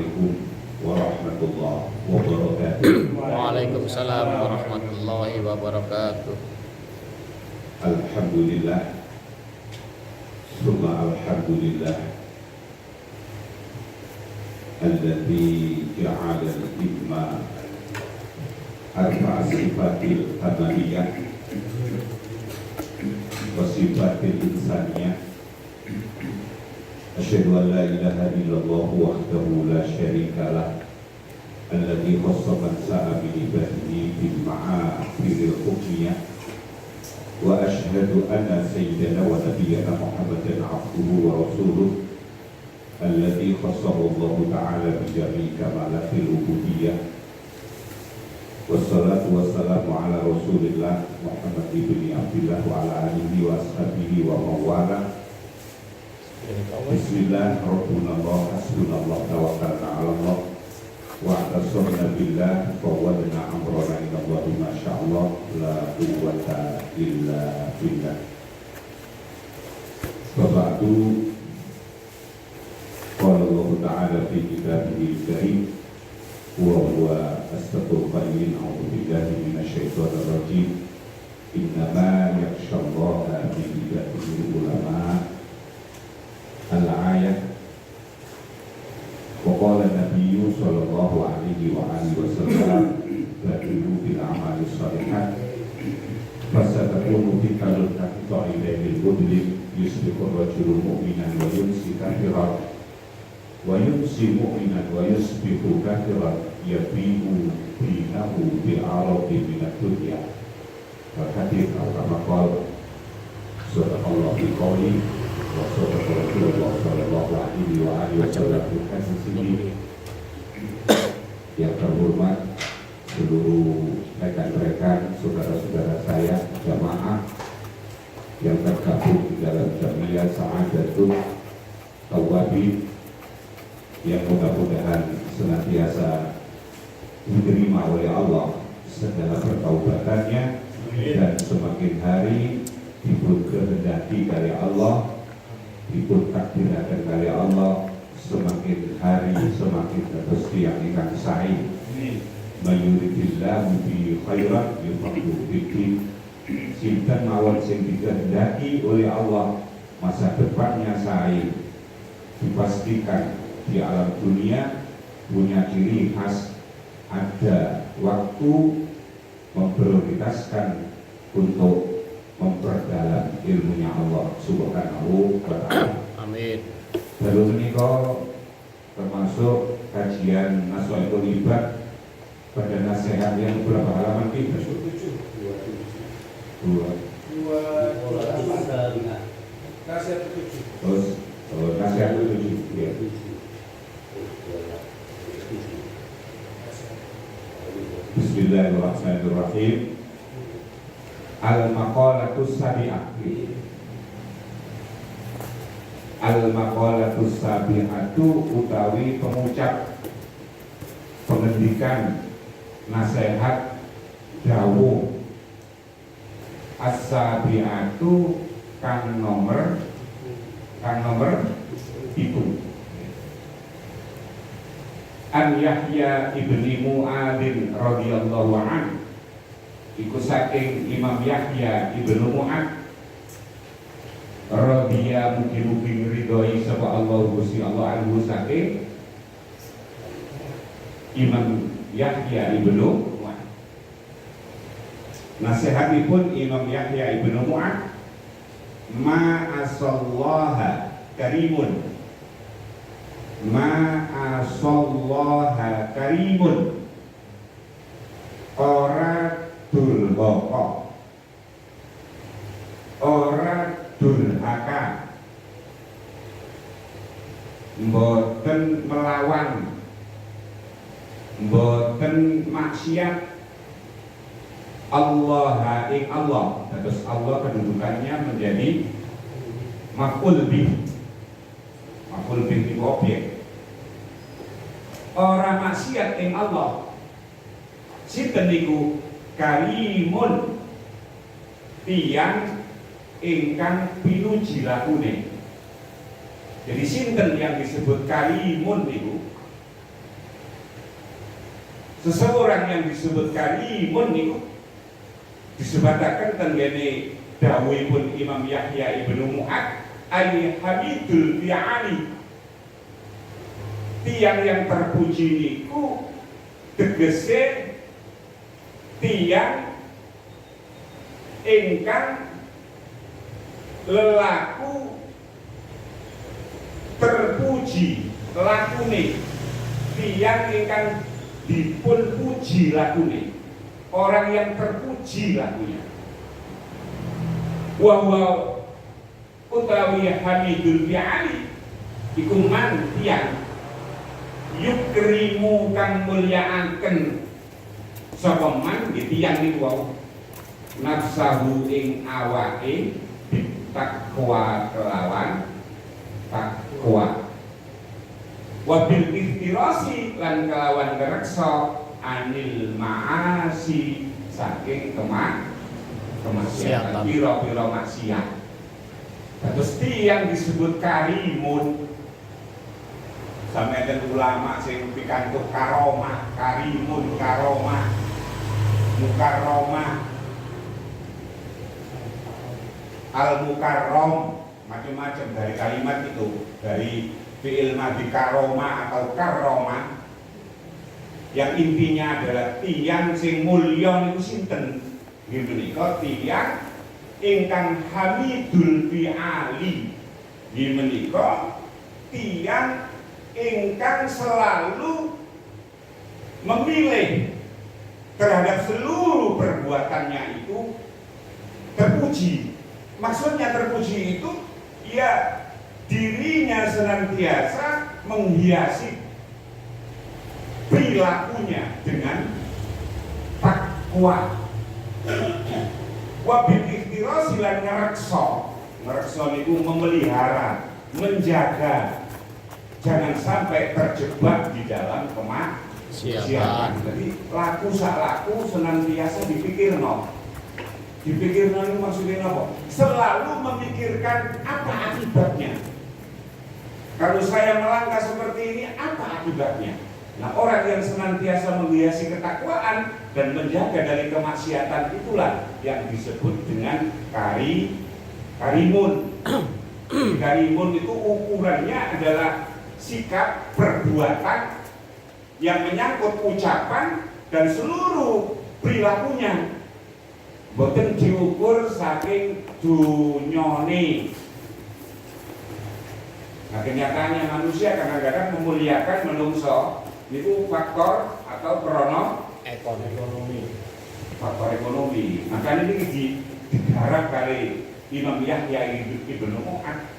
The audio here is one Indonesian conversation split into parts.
Assalamualaikum warahmatullahi wabarakatuh. Waalaikumsalam warahmatullahi wabarakatuh. Alhamdulillah, summa alhamdulillah, alladzi ja'ala al-hikmah arba'a sifatil tabariyah wa sifatil insaniyah. Asyhadu an la ilaha illallah wahdahu la syarika lah, alladzi khassa man sa'a bi ibadihi bil ma'afiril hukmiyah. Wa asyhadu anna sayyidana wa nabiyyana Muhammadan abduhu wa rasuluh alladzi khassahu Allah ta'ala bi jami'i kamalatil ubudiyyah. Wassalatu wassalamu ala Rasulillah Muhammad ibni Abdillah wa ala alihi wa ashabihi wa mawala. Bismillah, Rabbunallah, hasbunallah, tawakkalna ala Allah, wa'tasamna billah, fawwadna amrana ila Allah, masyaallah, la quwwata illa billah. Ba'du, qala Allah ta'ala fi kitabihil karim, wa huwa asdaqul qailin, a'udzu billahi minasyaitonir rajim, innama yakhshallaha min ibadihi ulama. Al-ayat. Wa qala Nabiyyu sallallahu alaihi wa alihi wasallam, badiru bil a'mali shalihat fasatakunu fikalul kathita ilaihil mudlim, yusbiqur rajulu mu'minan wa yumsi kafiran wa yumsi mu'minan wa yusbiqu kafiran yabi'u dinahu bi'aradi minad dunya. Al-hadith al-kamakal sadaqallahu biqawli wa sadaqallahu sallallahu alaihi wa alihi wasallam. Yang terhormat seluruh rekan-rekan, saudara-saudara saya jamaah yang tergabung di dalam Jamiah Sa'adatul Tawabin, yang mudah-mudahan senantiasa diterima oleh Allah segala pertaubatannya, dan semakin hari dipun kehendaki dari Allah, dipun takdirkan dari Allah, semakin hari semakin rezeki yang ingkang sae. Mayuridillahu bi khairan yufaqihu fiddin. Sinten mawon sing dikehendaki oleh Allah masa depannya sae, dipastikan di alam dunia punya ciri khas, ada waktu memprioritaskan untuk memperdalam ilmunya Allah Subhanahu wa ta'ala. Amin. Lalu menikah termasuk kajian Naswaikul Ibad pada nasihat yang berapa halaman kita? 2. Nasihat 7. Terus nasihat 7 ya. Bismillahirrahmanirrahim. Al-maqalatus sabi'ah. Al-maqalatus sabi'atu utawi pengucap, pengendikan, nasihat, dawuh. As-sabi'atu kang nomor itu. An Yahya ibni Mu'adin radhiyallahu anhu, iku saking Imam Yahya ibnu Mu'ad radhiya, mugi-mugi ridhoi sapa Allah Gusti Allah anhu saking Imam Yahya ibnu Mu'ad. Nasihatipun Imam Yahya ibnu Mu'ad, ma'asallaha karimun, ma'asallaha karimun, ora durhaka, ora durhaka, mboten melawan, mboten maksiat, Allah ing Allah. Terus Allah kedudukannya menjadi maf'ul bih. Maf'ul bih itu objek. Ora maksiat ing Allah. Sinten niku? Karimun, tiyang ingkang pinuji lakune. Jadi sinten yang disebut karimun niku? Seseorang yang disebut karimun itu disebatakan tenggene dawuhipun Imam Yahya ibnu Mu'ad ay hamidul fi'ali, tiang yang terpuji niku tegese tiang ingkang lelaku terpuji lakune, tiang ingkang dipun puji lakune, orang yang terpuji lakunya. Wa utawi hamidul fi'ali iku man tiang yukrimu kang mulyakaken sapa man tiyang niku wau nafsahu ing awake takwa kelawan takwa wa bil ihtirasi lan kelawan ngreksa anil ma'asi saking kemaksiatan pira-pira maksiat. Terus yang disebut karimun sampai ada ulama sing pikantuk karomah, karimun, karomah, mukarromah, al-mukarrom, macam-macam dari kalimat itu, dari fi'il madhi karomah atau karomah, yang intinya adalah tiang sing mulya niku sinten? Nggih menika tiang ingkang hamidul fi'ali, nggih menika tiang ingkang selalu memilih terhadap seluruh perbuatannya itu terpuji. Maksudnya terpuji itu ya dirinya senantiasa menghiasi perilakunya dengan takwa. Wabil ikhtirasi lan ngreksa niku memelihara, menjaga jangan sampai terjebak di dalam kemaksiatan. Jadi laku sak laku senantiasa dipikirno itu maksudnya apa? Selalu memikirkan apa akibatnya. Kalau saya melangkah seperti ini, apa akibatnya? Nah, orang yang senantiasa menghiasi ketakwaan dan menjaga dari kemaksiatan itulah yang disebut dengan karimun. Karimun itu ukurannya adalah sikap perbuatan yang menyangkut ucapan dan seluruh perilakunya. Boten diukur saking dunyane. Nah, kenyataannya manusia kadang-kadang memuliakan menungso itu faktor atau ekonomi. Faktor ekonomi. Makanya ini digarap kali Imam Yahya ibnu Mu'ad.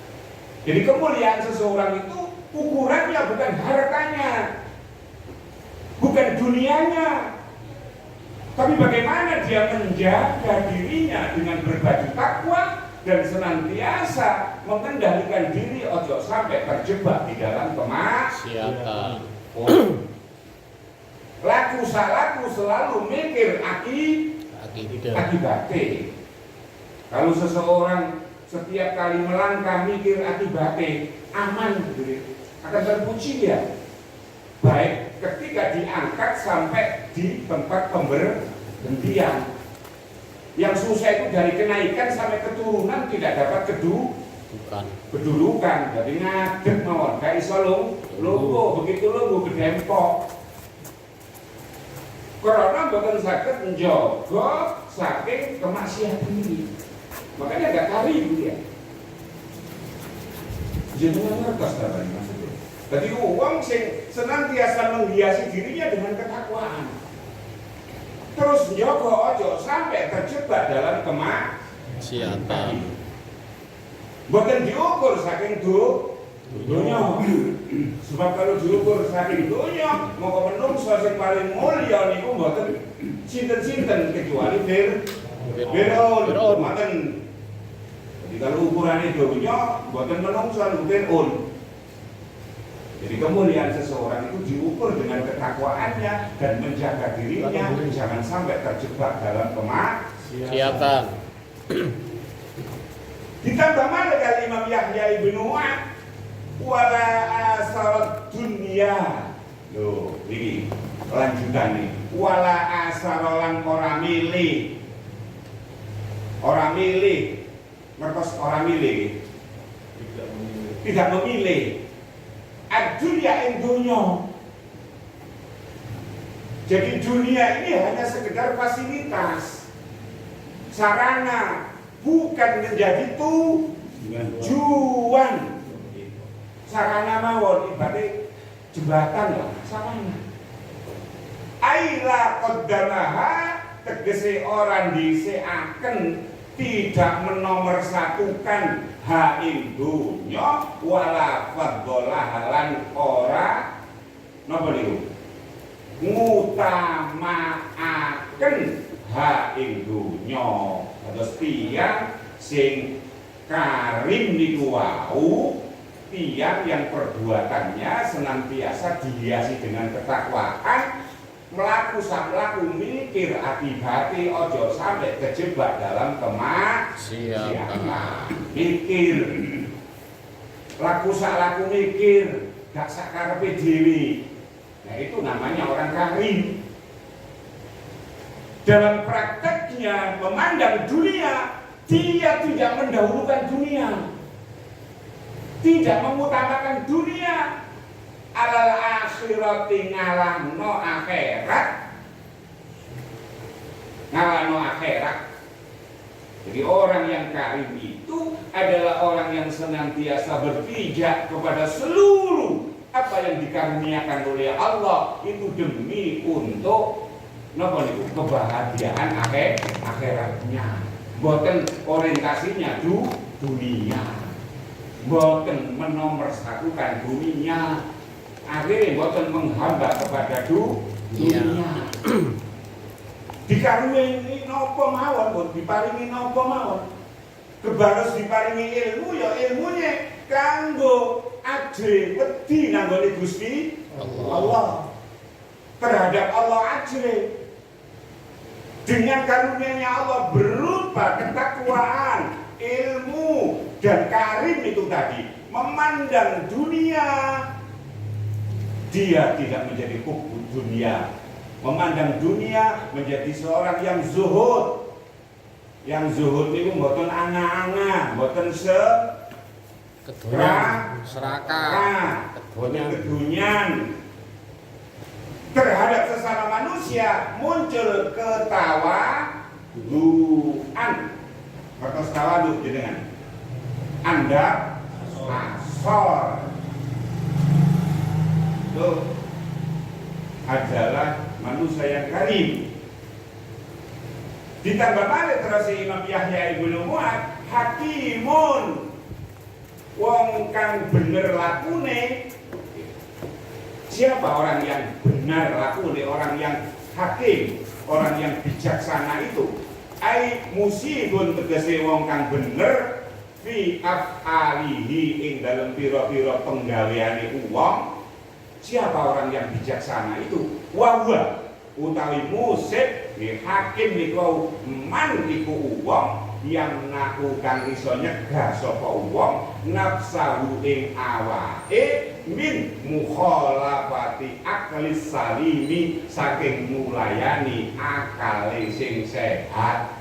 Jadi kemuliaan seseorang itu ukurannya bukan hartanya, bukan dunianya, tapi bagaimana dia menjaga dirinya dengan berbaju takwa dan senantiasa mengendalikan diri ojo sampai terjebak di dalam kemaksiatan. Laku salaku selalu mikir akibatnya. Kalau seseorang setiap kali melangkah mikir akibatnya, aman gitu, akan terpuji dia. Baik ketika diangkat sampai di tempat pemberhentian. Yang susah itu dari kenaikan sampai keturunan tidak dapat kedudukan. Jadi ngadeg mawon, gak iso lungguh, begitu lungguh gedempok. Karena boten saged njaga saking kemaksiatan ini. Makanya gak kari dia. Jenengan ngertos ta maksudnya. Jadi wong sing senantiasa menghiasi dirinya dengan ketakwaan. Terus njogo ojo sampai terjebak dalam kemaksiatan. Boten diukur saking dunya. Sebab kalau diukur saking dunya, moko menungso sing paling mulya niku mboten sinten-sinten kecuali Fir'aun. Mboten. Jadi kalau ukurannya dunya, mboten menungso Fir'aun. Jadi kemuliaan seseorang itu diukur dengan ketakwaannya dan menjaga dirinya jangan sampai terjebak dalam kemaksiatan. Ditambah mana kali Imam Yahya ibnu Mu'ad wala asarat dunia. Loh, ini lanjutane wala asarolan ora milih ngertos ora milih tidak memilih ad-dunya ing dunya. Jadi dunia ini hanya sekedar fasilitas, sarana, bukan menjadi tujuan. Sarana mawon ibaratnya jembatan lah, sarana. Aila qaddamaha tegese orang dhisikake tidak menomorsatukan ha ing dunya wala faddolah lan ora napa niku ngutamaaken ha ing dunya. Terus tiyang sing karim niku wau tiyang yang perbuatannya senantiasa dihiasi dengan ketakwaan, melaku samlaku mikir akibate ojo sampai kejebak dalam kemaksiatan. Mikir laku laku mikir gak sakarepe dhewe. Nah itu namanya orang karim. Dalam prakteknya memandang dunia, dia tidak mendahulukan dunia, tidak mengutamakan dunia. Alal akhirati ngalahno akhirat. Jadi orang yang karim itu adalah orang yang senantiasa berpijak kepada seluruh apa yang dikaruniakan oleh Allah itu demi untuk kebahagiaan akhiratnya. Boten orientasinya dunia, boten menomorsatukan dunia. Akhirnya boten menghamba kepada dunia. Dikaruniai napa mawon, diparingi napa mawon. Kebaros diparingi ilmu ya ilmunya kanggo ajre wedi nanggone Gusti Allah. Terhadap Allah ajre. Dengan karunia-Nya Allah berupa ketakwaan, ilmu dan karim itu tadi, memandang dunia. Dia tidak menjadi hubbu dunia, memandang dunia menjadi seorang yang zuhud. Yang zuhud itu mboten anga-anga, mboten serakah, mboten kedunyan. Terhadap sesama manusia muncul ketawaduan. Kata tawadu jenengan Anda asor itu adalah manusia yang karim. Ditambah balik terus Imam Yahya Ibnu Mu'ad hakimun, wong kang bener lakune. Siapa orang yang benar lakune, orang yang hakim, orang yang bijaksana itu? Ai musibun tegese wong kang bener fi af'alihi ing dalem pira-pira penggaweane wong. Siapa orang yang bijaksana itu? Wahwa utawi musib hakim niku man iku wong yang melakukan iso nyegah sapa wong nafsahu ing awake min mukhalafati aklis salimi saking mulayani akale sing sehat.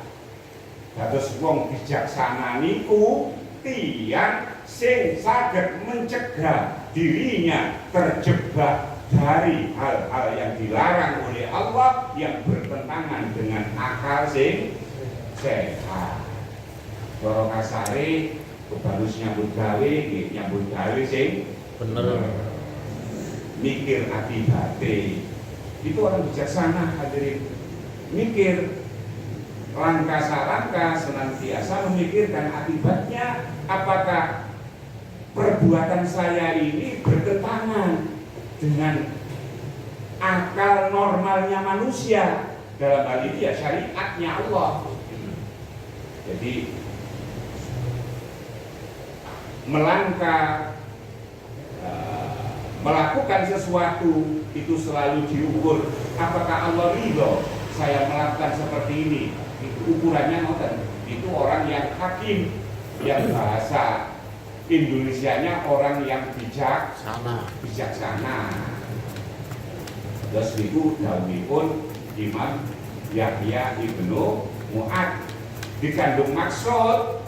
Dados wong bijaksana niku tiyang sing saged mencegah dirinya terjebak dari hal-hal yang dilarang oleh Allah yang bertentangan dengan akal sing sehat. Cara kasare kebalus nyambut gawe sing bener, mikir akibate. Itu orang bijaksana hadirin. Mikir langkah-langkah senantiasa memikirkan akibatnya. Apakah perbuatan saya ini bertentangan dengan akal normalnya manusia, dalam hal ini ya syariatnya Allah. Jadi melangkah melakukan sesuatu itu selalu diukur apakah Allah ridho saya melakukan seperti ini. Itu ukurannya ngoten. Itu orang yang hakim, yang bahasa Indonesianya orang yang bijaksana. Terus itu dawuhipun Imam Yahya Ibnu Mu'ad, dikandung maksud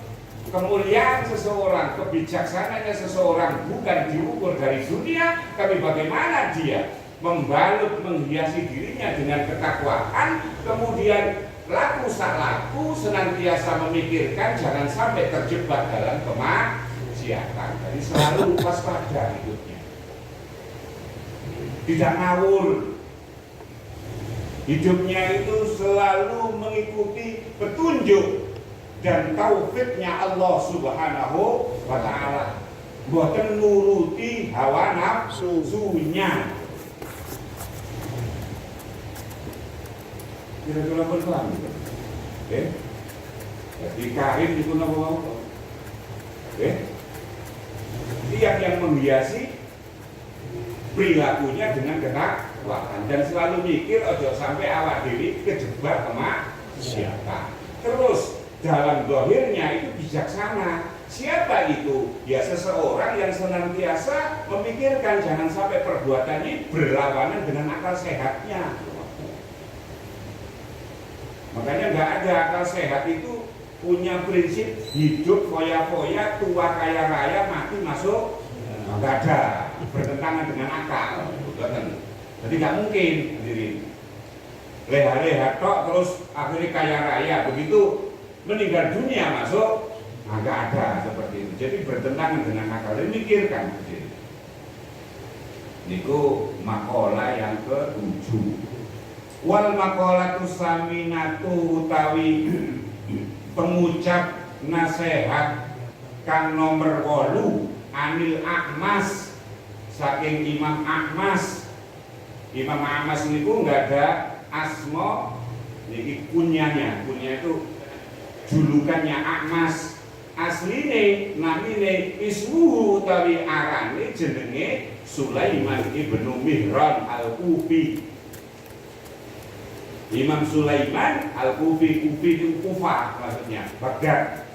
kemuliaan seseorang, kebijaksanaannya seseorang bukan diukur dari dunia, tapi bagaimana dia membalut, menghiasi dirinya dengan ketakwaan, kemudian laku sak laku senantiasa memikirkan jangan sampai terjebak dalam kemaksiatan. Jadi selalu waspada hidupnya, tidak ngawur. Hidupnya itu selalu mengikuti petunjuk dan taufiknya Allah Subhanahu wa ta'ala, boten nuruti hawa nafsunya. Kira-kira berkelan gitu. Oke. Jadi karim itu nama oke. Tiang yang menghiasi perilakunya dengan ketakwaan dan selalu mikir ojo sampai awak diri kejebak siapa. Terus dalam zahirnya itu bijaksana. Siapa itu? Ya seseorang yang senantiasa memikirkan jangan sampai perbuatannya berlawanan dengan akal sehatnya. Makanya nggak ada akal sehat itu punya prinsip hidup foya-foya, tua kaya raya, mati masuk. Nggak ada, bertentangan dengan akal. Jadi nggak mungkin sendiri. Leha-leha tok terus akhirnya kaya raya, begitu meninggal dunia masuk, nggak ada seperti itu. Jadi bertentangan dengan akal. Dan mikirkan. Niku makalah yang ke-7. Wal maqalatu saminatu utawi pengucap nasihat kang nomor 8 anil Ahmas saking Imam Ahmas. Imam Ahmas niku enggak ada asma, niki kunyanya. Kunya itu julukannya Ahmas. Asline namine ismuhu utawi arane jenenge Sulaiman ibnu Mihran al-Kufi. Imam Sulaiman al-Kufi, Kufi itu Kufah maksudnya, Baghdad.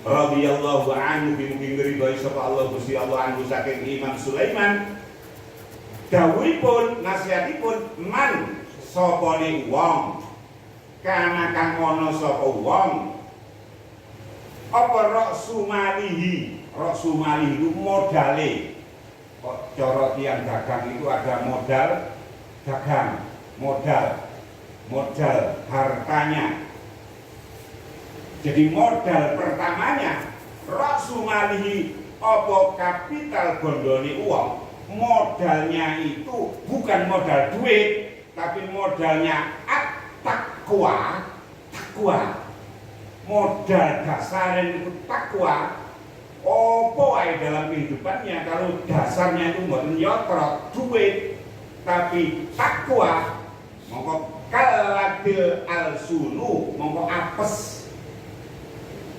Radhiyallahu anhu bimugi ngridhoi sapa Allah Gusti Allah anhu saking Imam Sulaiman. Dawuhipun nasihatipun man sapane wong kana kang ana sapa wong apa raksu malihi. Raksu malihi itu modale. Kok cara tiyang dagang itu ada modal dagang, modal hartanya. Jadi modal pertamanya raksu malihi apa kapital bondone uang. Modalnya itu bukan modal duit, tapi modalnya takwa. Modal dasarnya itu takwa. Opo ae dalam kehidupannya kalau dasarnya itu mboten yotrot duit, tapi takwa, mongko kalabil al-sunu, mongko apes.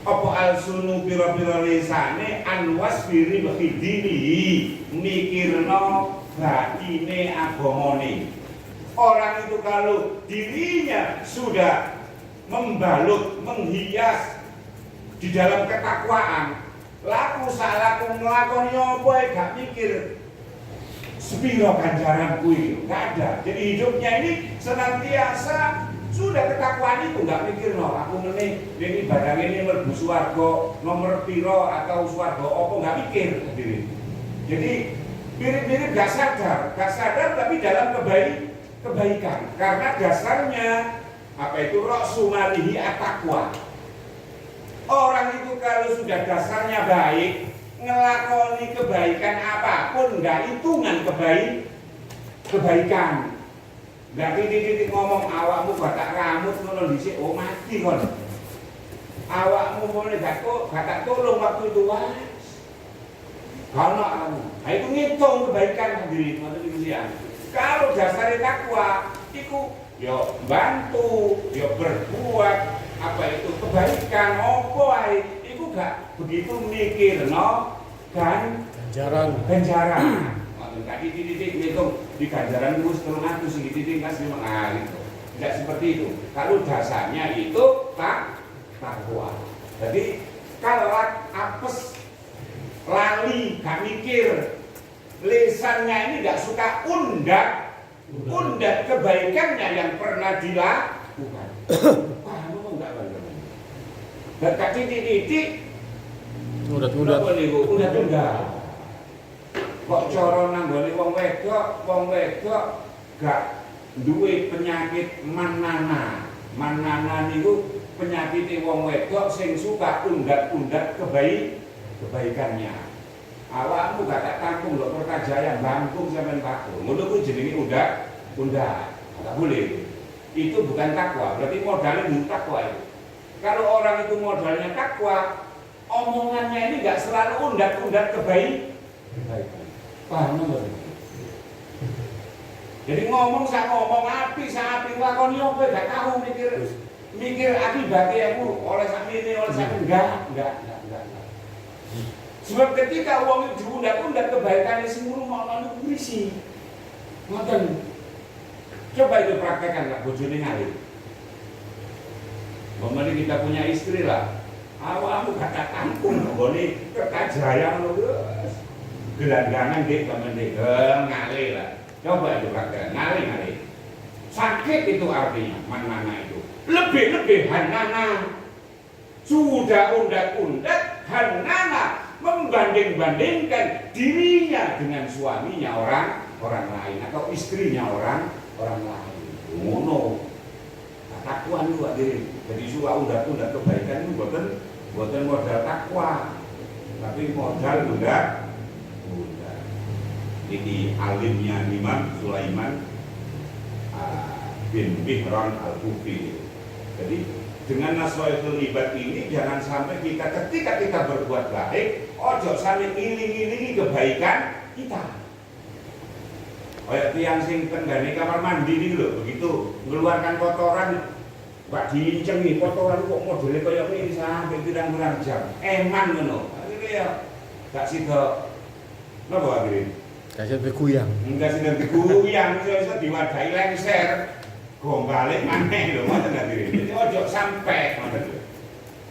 Apa al-sunu pira-pira lisane anwas biri khidinihi, mikirno batine agamane. Orang itu kalau dirinya sudah membalut, menghias di dalam ketakwaan, laku salaku nglakoni apa gak mikir sepiro ganjaran kuwi, gak ada. Jadi hidupnya ini senantiasa sudah ketakwaan itu, gak mikir no aku ini barang ini mlebu swarga nomor piro atau swarga apa, gak mikir sendiri. Jadi mirip-mirip gak sadar tapi dalam kebaikan karena dasarnya apa itu raksu malihi at-taqwa. Orang itu kalau sudah dasarnya baik, ngelakoni kebaikan apapun nggak hitungan kebaikan. Nggak titik-titik ngomong awakmu batak rambut ngono dhisik, oh mati kon. Awakmu boleh batak tolong waktu itu wae. Kalau kamu, nah itu ngitung kebaikan sendiri, maksudnya. Kalau dasarnya takwa, itu yo bantu, yo berbuat apa itu kebaikan, opo ae, itu gak begitu mikir no ganjaran. Tadi titik ngitung di ganjaran mus 300 sing titik kas 5 gitu. Tidak seperti itu. Kalau dasarnya itu takwa. Jadi kalau apes lali, gak mikir, lisannya ini gak suka undak, undat kebaikannya yang pernah dilakukan. Paham enggak Bang? Dan titik-titik Undat-undat. undat. Kok cara nanggone wong wedok gak duwe penyakit manana. Manana niku penyakit wong wedok sing suka undat-undat kebaikannya. Awakmu gak tak tampung lho Perkajaya Bangkung sampean takut. Ngono kuwi jenenge undat. Enggak boleh. Itu bukan takwa, berarti modalnya bukan takwa itu. Kalau orang itu modalnya takwa, omongannya ini enggak selalu undat-undat kebaikan. Paham enggak? Jadi ngomong api lakoni apa gak tahu mikir akibatnya aku oleh sak ini enggak. Sebab ketika uang itu diundat-undat kebaikannya semua malah berisi. Ngoten. Coba itu praktekkan lah bojone ngalih. Momennya kita punya istri lah. Awakmu gak tampung nggone Kertajaya lho. Gelandangan nggih temen nggih ngalih lah. Coba itu praktekkan ngalih. Sakit itu artinya mana itu. Lebih hanana. Sudah undat-undat hanana. Membanding-bandingkan dirinya dengan suaminya orang lain atau istrinya orang lain. Ngono. Takwa niku hadirin. Jadi suka undat-undat kebaikan itu boten modal takwa. Tapi modal undat. Ini alimnya Imam Sulaiman bin Mihran Al-Kufi. Jadi dengan naswayatul ibad ini jangan sampai ketika kita berbuat baik, ojo sampai ngiling-ngilingi kebaikan kita. Kayak tiang sing tenggane kamar mandi ini loh, begitu mengeluarkan kotoran, mbak diincengi kotoran kok modelnya kayak ini sampai pirang-pirang jam, eman ngono. Akhirnya ya gak sida napa akhirnya? Gak sida diguyang. Enggak sida diguyang, iso diwadahi lengser. Gombalik maneh lho ngoten akhirnya. Jadi ojo sampai ngoten.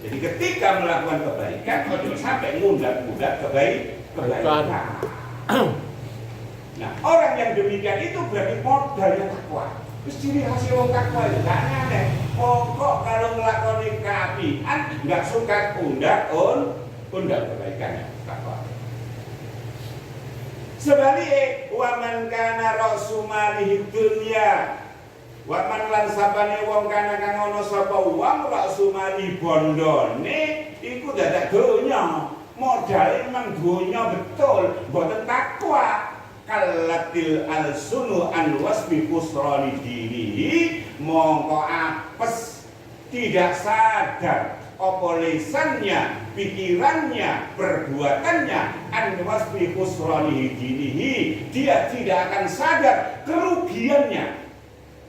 Jadi ketika melakukan kebaikan ojo sampai ngundat-ngundat kebaikan. Nah, orang yang demikian itu berarti modalnya takwa. Terus ciri khas wong takwa itu gak aneh. Pokok kalau nglakoni keapian enggak suka undat kebaikannya takwa. Sebaliknya wa man kana rasu malihi dunya wa man lan sapane wong kana kang ana sapa wong rasu mali bondone iku dadak donya. Modale memang donya betul, mboten takwa. Kalatil al-sunu an wasbi kusrani dinihi mongko apes tidak sadar apa lisannya, pikirannya, perbuatannya an wasbi kusrani dinihi, dia tidak akan sadar kerugiannya,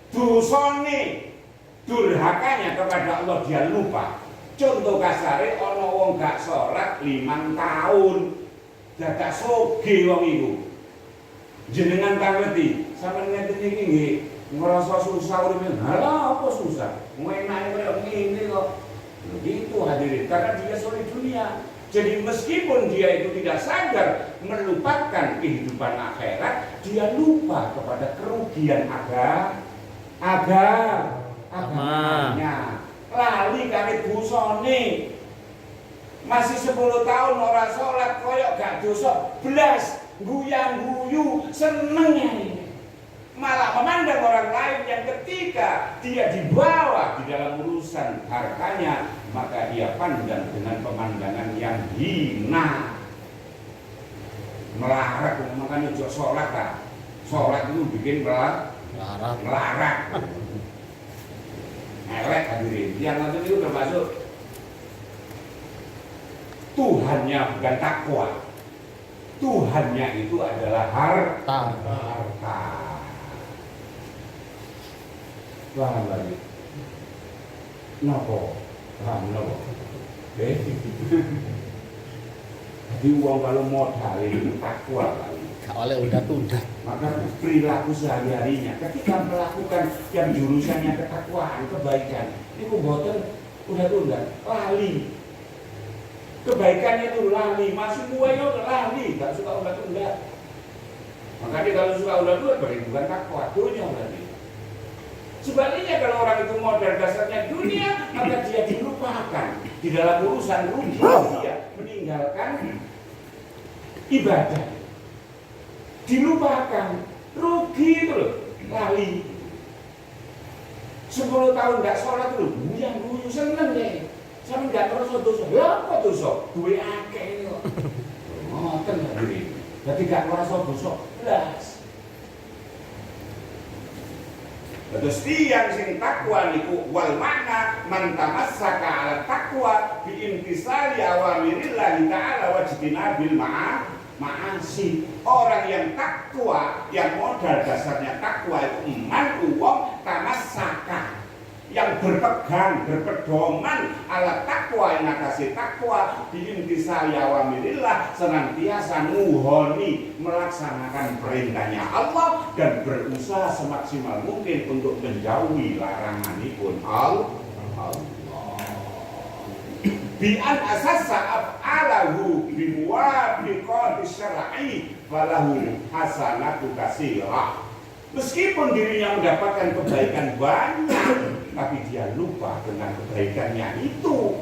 dosane, durhakanya kepada Allah, dia lupa. Contoh kasare ana wong gak salat 5 tahun dadak soge wong iku. Jenengan kang ngerti, sampeyan ngeten iki nggih ngrasa susah uripe. Halah apa susah? Enake koyo ngene kok. Begitu hadirin, karena dia soleh dunia. Jadi meskipun dia itu tidak sadar melupakan kehidupan akhirat, dia lupa kepada kerugian agamanya. Lali kali dosane. Masih 10 tahun ora salat koyo gak dosa blas. Guyang-guyu, senengnya malah memandang orang lain yang ketika dia dibawa di dalam urusan hartanya, maka dia pandang dengan pemandangan yang hina, melarat. Makanya jok sholat lah, sholat itu bikin melarat, elek hadirin. Yang nanti itu termasuk Tuhannya bukan takwa. Tuhannya itu adalah harta. Paham lagi? Nopo? Paham nopo? Jadi uang kalau modal itu takwa kali. Gak oleh undat-undat. Maka perilaku sehari-harinya ketika melakukan yang jurusannya ketakwaan, kebaikan, itu boten undat-undat, lali. Kebaikannya itu lali, masih gue itu lali, gak suka undat-undat. Makanya kalau suka udah berarti bukan takwa, dunia berarti. Sebaliknya kalau orang itu modal dasarnya dunia, maka dia dilupakan di dalam urusan rugi, dia meninggalkan ibadah, dilupakan, rugi itu loh, lali. 10 tahun nggak sholat itu, buyang guyu seneng deh. Sampai nggak merasa dosa, ya apa dosa? Duwe akeh kok. Ngoten hadirin. Jadi nggak merasa dosa, belas. Terus tiang sing takwa niku wal makna man tamassaka ala takwa bi imtisali awamirillahi ta'ala wa jtinabil ma'asi. Orang yang takwa, yang modal dasarnya takwa itu man wong tamassaka, yang berpegang, berpedoman ala takwa, yang ngatasi takwa diintisali awamirillah, senantiasa nuhoni melaksanakan perintahnya Allah dan berusaha semaksimal mungkin untuk menjauhi laranganipun Allah. Bi'an asassa af'alahu bimuwafiqati syar'i falahu hasanatu katsirah. Meskipun dirinya mendapatkan kebaikan banyak, tapi dia lupa dengan kebaikannya itu.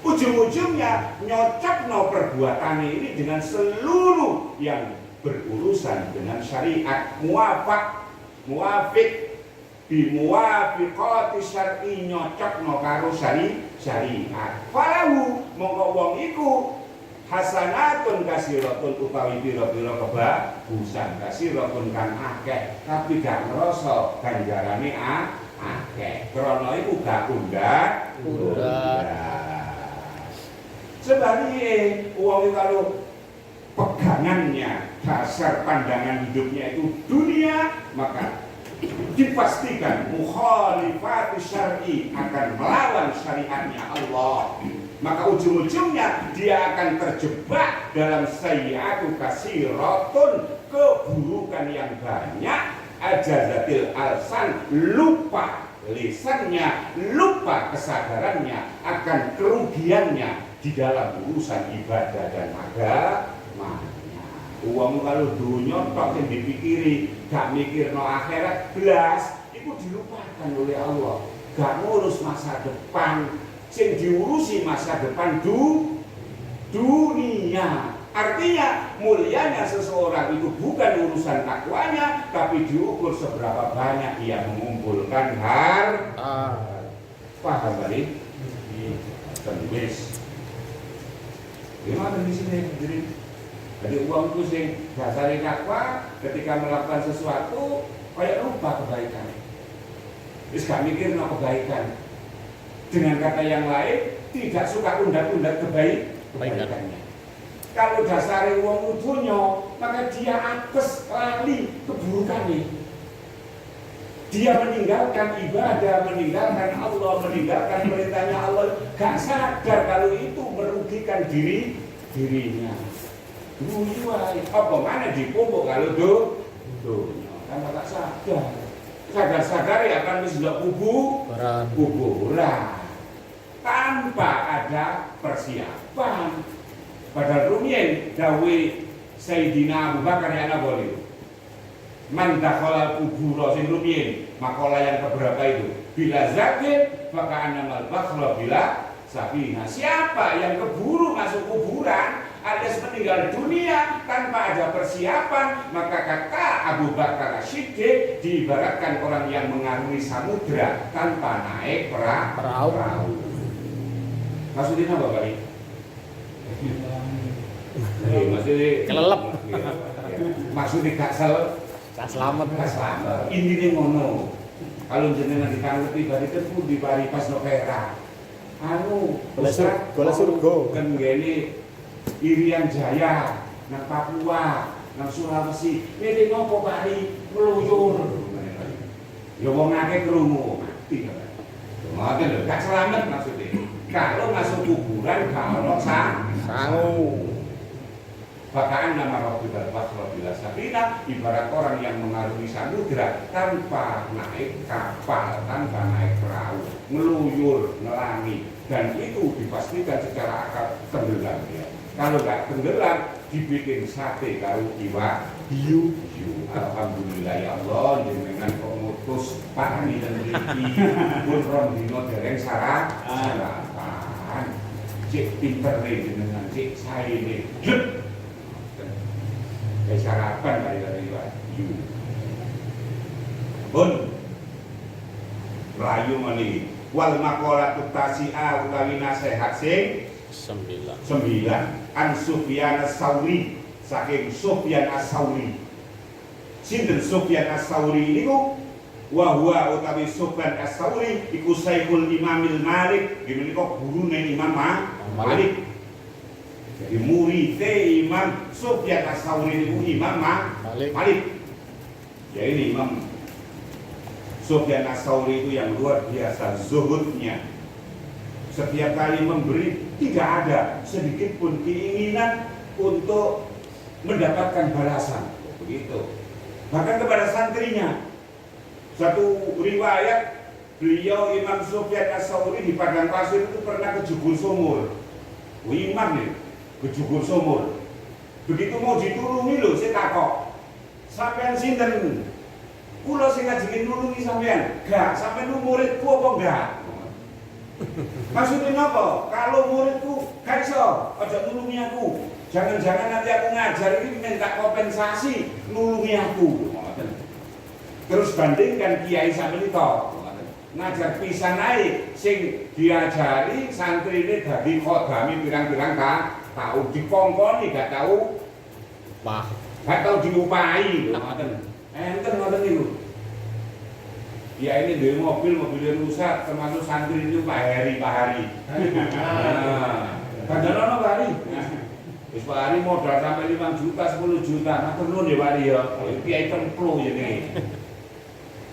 Ujung-ujungnya nyocokno perbuatannya ini dengan seluruh yang berurusan dengan syariat, muwafiq bimuwafiqati syar'i, nyocokno karo syariat. Falahu mongko wong iku hasanatun kasiratun utawi pira-pira kebagusan, kasiratun kan akeh tapi gak ngrasa ganjarane akeh. Krana iku gak undat. Sebaliknya wong kalau pegangannya, dasar pandangan hidupnya itu dunia, maka dipastikan mukhalifati syar'i, akan melawan syariatnya Allah. Maka ujung-ujungnya dia akan terjebak dalam sayyi'atu kasiratun, keburukan yang banyak, ajazatil alsan, lupa lisannya, lupa kesadarannya akan kerugiannya di dalam urusan ibadah dan agamanya. Uang kalau dunia tok yang dipikiri, gak mikir no akhirat belas, itu dilupakan oleh Allah. Gak ngurus masa depan, sing diurusi masa depan dunia. Artinya mulianya seseorang itu bukan urusan takwanya, tapi diukur seberapa banyak ia mengumpulkan harta. Paham kali? Tembis. Gimana di sini? Jadi uang itu sing dasarnya takwa, ketika melakukan sesuatu kayak lupa kebaikan. Terus gak mikir no kebaikan. Dengan kata yang lain, tidak suka undat-undat kebaikannya. Kalau dasarnya uang utuhnya, maka dia apes lali keburukannya. Dia meninggalkan ibadah, meninggalkan Allah, meninggalkan perintahnya Allah, gak sadar kalau itu merugikan dirinya. Dunia, apa mana dipupuk kalau dunia, karena tak sadar. Sadar-sadar ya akan bisa kuburan tanpa ada persiapan. Padahal rumiyin dawe Sayyidina Abu Bakar ya boleh. Man dakhala kubura sing rumiyin, makalah yang keberapa itu? Bila zakir maka anamal bakhla bila safina. Siapa yang keburu masuk kuburan alias meninggal dunia tanpa ada persiapan, maka kata Abu Bakar As-Siddiq diibaratkan orang yang mengarungi samudra tanpa naik perahu. Maksudnya apa kali? Maksudnya kelelep. Maksudnya gak selamat. Intinya ngono. Kalau jenengan ditanggepi bari tepu di bari pas nopera. Bola surga. Kan gini Irian Jaya, nang Papua, nang Sulawesi, ini ngopo bari meluyur. Ya wong akeh krungu mati kan. Ngoten lho, gak selamat maksudnya. Kalau masuk kuburan kalau sangu. Bahkan nama Rabbul Basra bila Sabina, ibarat orang yang mengarungi samudra tanpa naik kapal, tanpa naik perahu, meluyur, nelangi, dan itu dipastikan secara akal tenggelam ya. Kalau nggak tenggelam, dibikin sate karo iwak hiu. Alhamdulillah ya Allah jenengan kok ngutus parani dan mriki pun rong dina dereng sarapan. Cek pinter jenengan, cek saene. Kayak sarapan karo iwak hiu. Pun Melayu meni wal maqalatut tasi'a utawi nasihat sing 9 an Sufyan as-Sauri saking Sufyan as-Sauri. Sinten Sufyan as-Sauri niku wa huwa utawi Sufyan as-Sauri iku Syekhul Imamil Malik nggih menika gurune Imam Malik. Jadi murid Imam Sufyan as-Sauri niku Imam Malik. Ya ini Imam Sufyan as-Sauri itu yang luar biasa zuhudnya. Setiap kali memberi tidak ada sedikit pun keinginan untuk mendapatkan balasan. Begitu. Bahkan kepada santrinya. Satu riwayat beliau Imam Sufyan as-Sauri di padang pasir itu pernah kejubur sumur. Imam nih, kejubur sumur. Begitu mau ditulungi loh, saya takok. Sampean sinten? Kula sing ngajengin nulungi sampean. Gak, sampean lu muridku apa enggak? Maksudnya apa? Kalau muridku gak iso, aja nulungi aku. Jangan-jangan nanti aku ngajar ini minta kompensasi nulungi aku. Terus bandingkan kiai sampeyan itu. Ngajar pisan ae sing diajari santri ini dadi khodami pirang-pirang tahu dikongkoni gak tahu gak tahu diupahi ngoten. Enten ngoten niku. Ya ini dari mobilnya rusak termasuk santri itu Pak Hari. Padahal Pak Hari. Wis Pak Hari modal sampai 5 juta, 10 juta. Nah perlu ya Pak Hari ya. Kiai templo ini.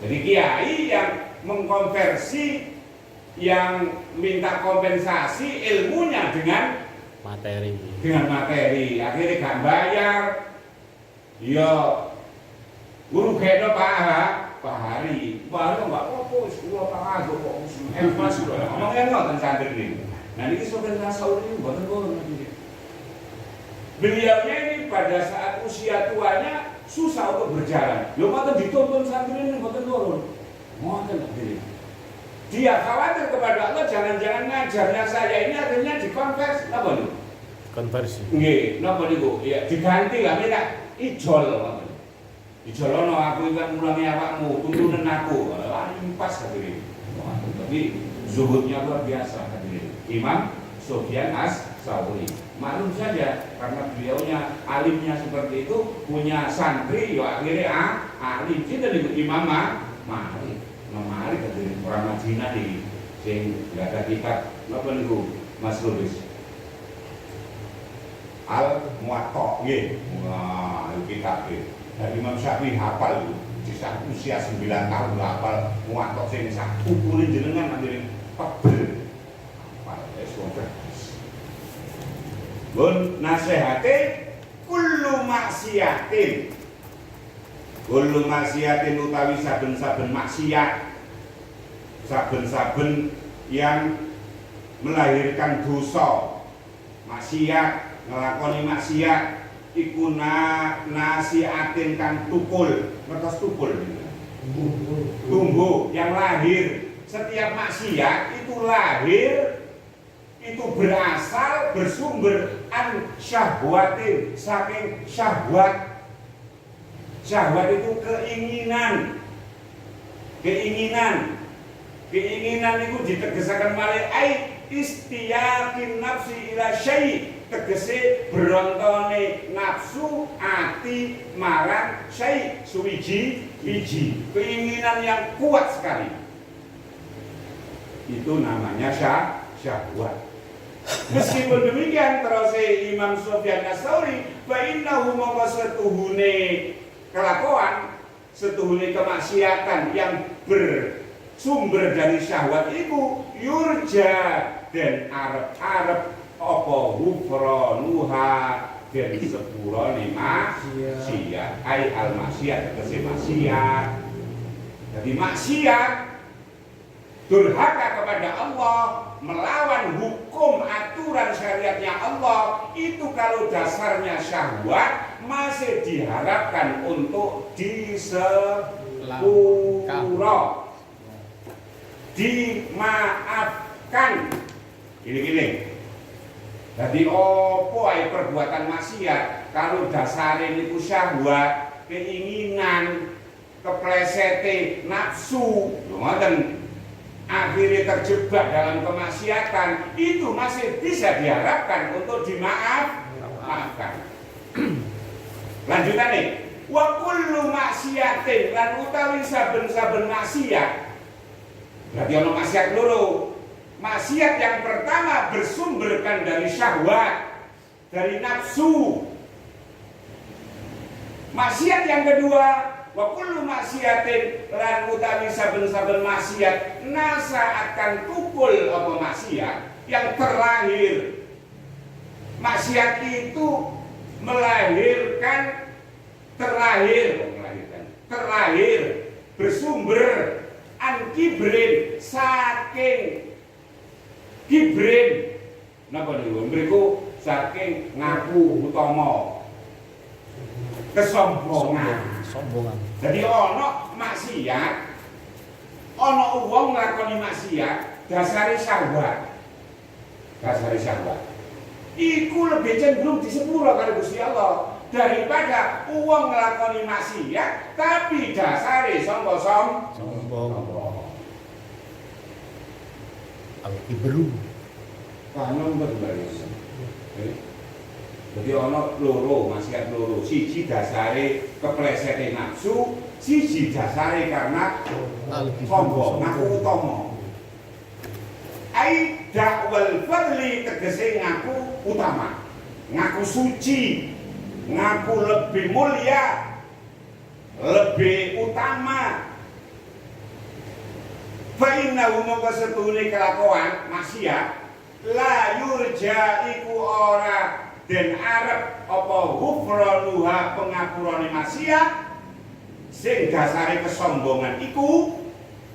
Jadi kiai yang mengkonversi yang minta kompensasi ilmunya dengan materi. Akhirnya gak bayar. Ya guru kena Pak Hari kok nggak apa-apa, sekolah Pak Ago kok emas loh, ngomongnya nggak santri ini. Nah ini Sufyan as-Sauri ini buatan nanti. Beliaunya ini pada saat usia tuanya susah untuk berjalan. Lo mau dituntun santri ini buatan turun, mau nanti. Dia khawatir kepada Allah, jangan-jangan ngajarnya saya ini akhirnya dikonversi, apa nih? Konversi. Nggih, napa niku? Ya diganti lah, minta ijol. Dijolono aku ikan mulangi awakmu, tuntunan aku. Impas hadirin. Tapi zuhudnya luar biasa hadirin. Imam Sufyan as-Sauri. Maklum saja karena beliaunya alimnya seperti itu, punya santri ya akhirnya alim. Kita disebut Imam Malik. Imam Malik hadirin orang Madinah di sing enggak ada kitab. Napa niku Mas Lulis? Al-Muwatta nggih. Wah, kitab iki. Dari Imam Syafi'i hafal itu di saat usia 9 tahun hafal Muwatta sing sak ukurin jenengan hadirin pegel hafal Bun nasihate kullu maksiatin utawi saben-saben maksiat, saben-saben yang melahirkan dosa, maksiat, ngelakoni maksiat iku nasihatin kang tukul, ngertos tukul tumbuh yang lahir. Setiap maksiat itu lahir, itu berasal, bersumber an syahwatin, saking syahwat. Syahwat itu keinginan itu ditegesakan malih ai istiyaqin nafsi ila syai', tegese berontone nafsu ati marang syai' suwiji wiji, keinginan yang kuat sekali. Itu namanya syahwat. Meskipun demikian terus Imam Sufyan as-Sauri fa innahu maqasatuhune kelakuan, setuhune kemaksiatan yang bersumber dari syahwat itu yurja dan arep apa hufranuha dan sepurane maksiat ai al maksiat tegese maksiat. Jadi maksiat durhaka kepada Allah, melawan hukum aturan syariatnya Allah, itu kalau dasarnya syahwat masih diharapkan untuk disepuro, dimaafkan. Gini. Jadi opo ae perbuatan maksiat kalau dasare niku syahwat, keinginan, keplesete, nafsu, ngoten. Akhirnya terjebak dalam kemaksiatan, itu masih bisa diharapkan untuk dimaafkan. Lanjutan nih, wa kullu maksiatin lan utawi saben-saben maksiat. Berarti ono maksiat loro. Maksiat yang pertama bersumberkan dari syahwat, dari nafsu. Maksiat yang kedua, wa kullu maksiatin lan utawi saben-saben maksiat nasa akan tukul apa maksiat yang terakhir. Maksiat itu melahirkan terakhir bersumber an kibrin saking kibrin. Napa niku? Mriku saking ngaku utama. Kesombongan. Jadi ono maksiat, ono wong nglakoni maksiat, dasare syahwat. Iku lebih cenderung disepuro karo Gusti Allah daripada wong nglakoni maksiat tapi dasare sombong. Al-kibru. Panon berbalik. Jadi ono loro, maksiat loro. Siji dasare keplesete nafsu, siji dasare karena sombong, ngaku utama. Ai dakwal fadli tegese ngaku utama, ngaku suci, ngaku lebih mulia, lebih utama. Fa innahu maka setune kelakuan maksiat la yurja iku ora den arep apa ghufranuha pengapurane maksiat sing dasare kesombongan iku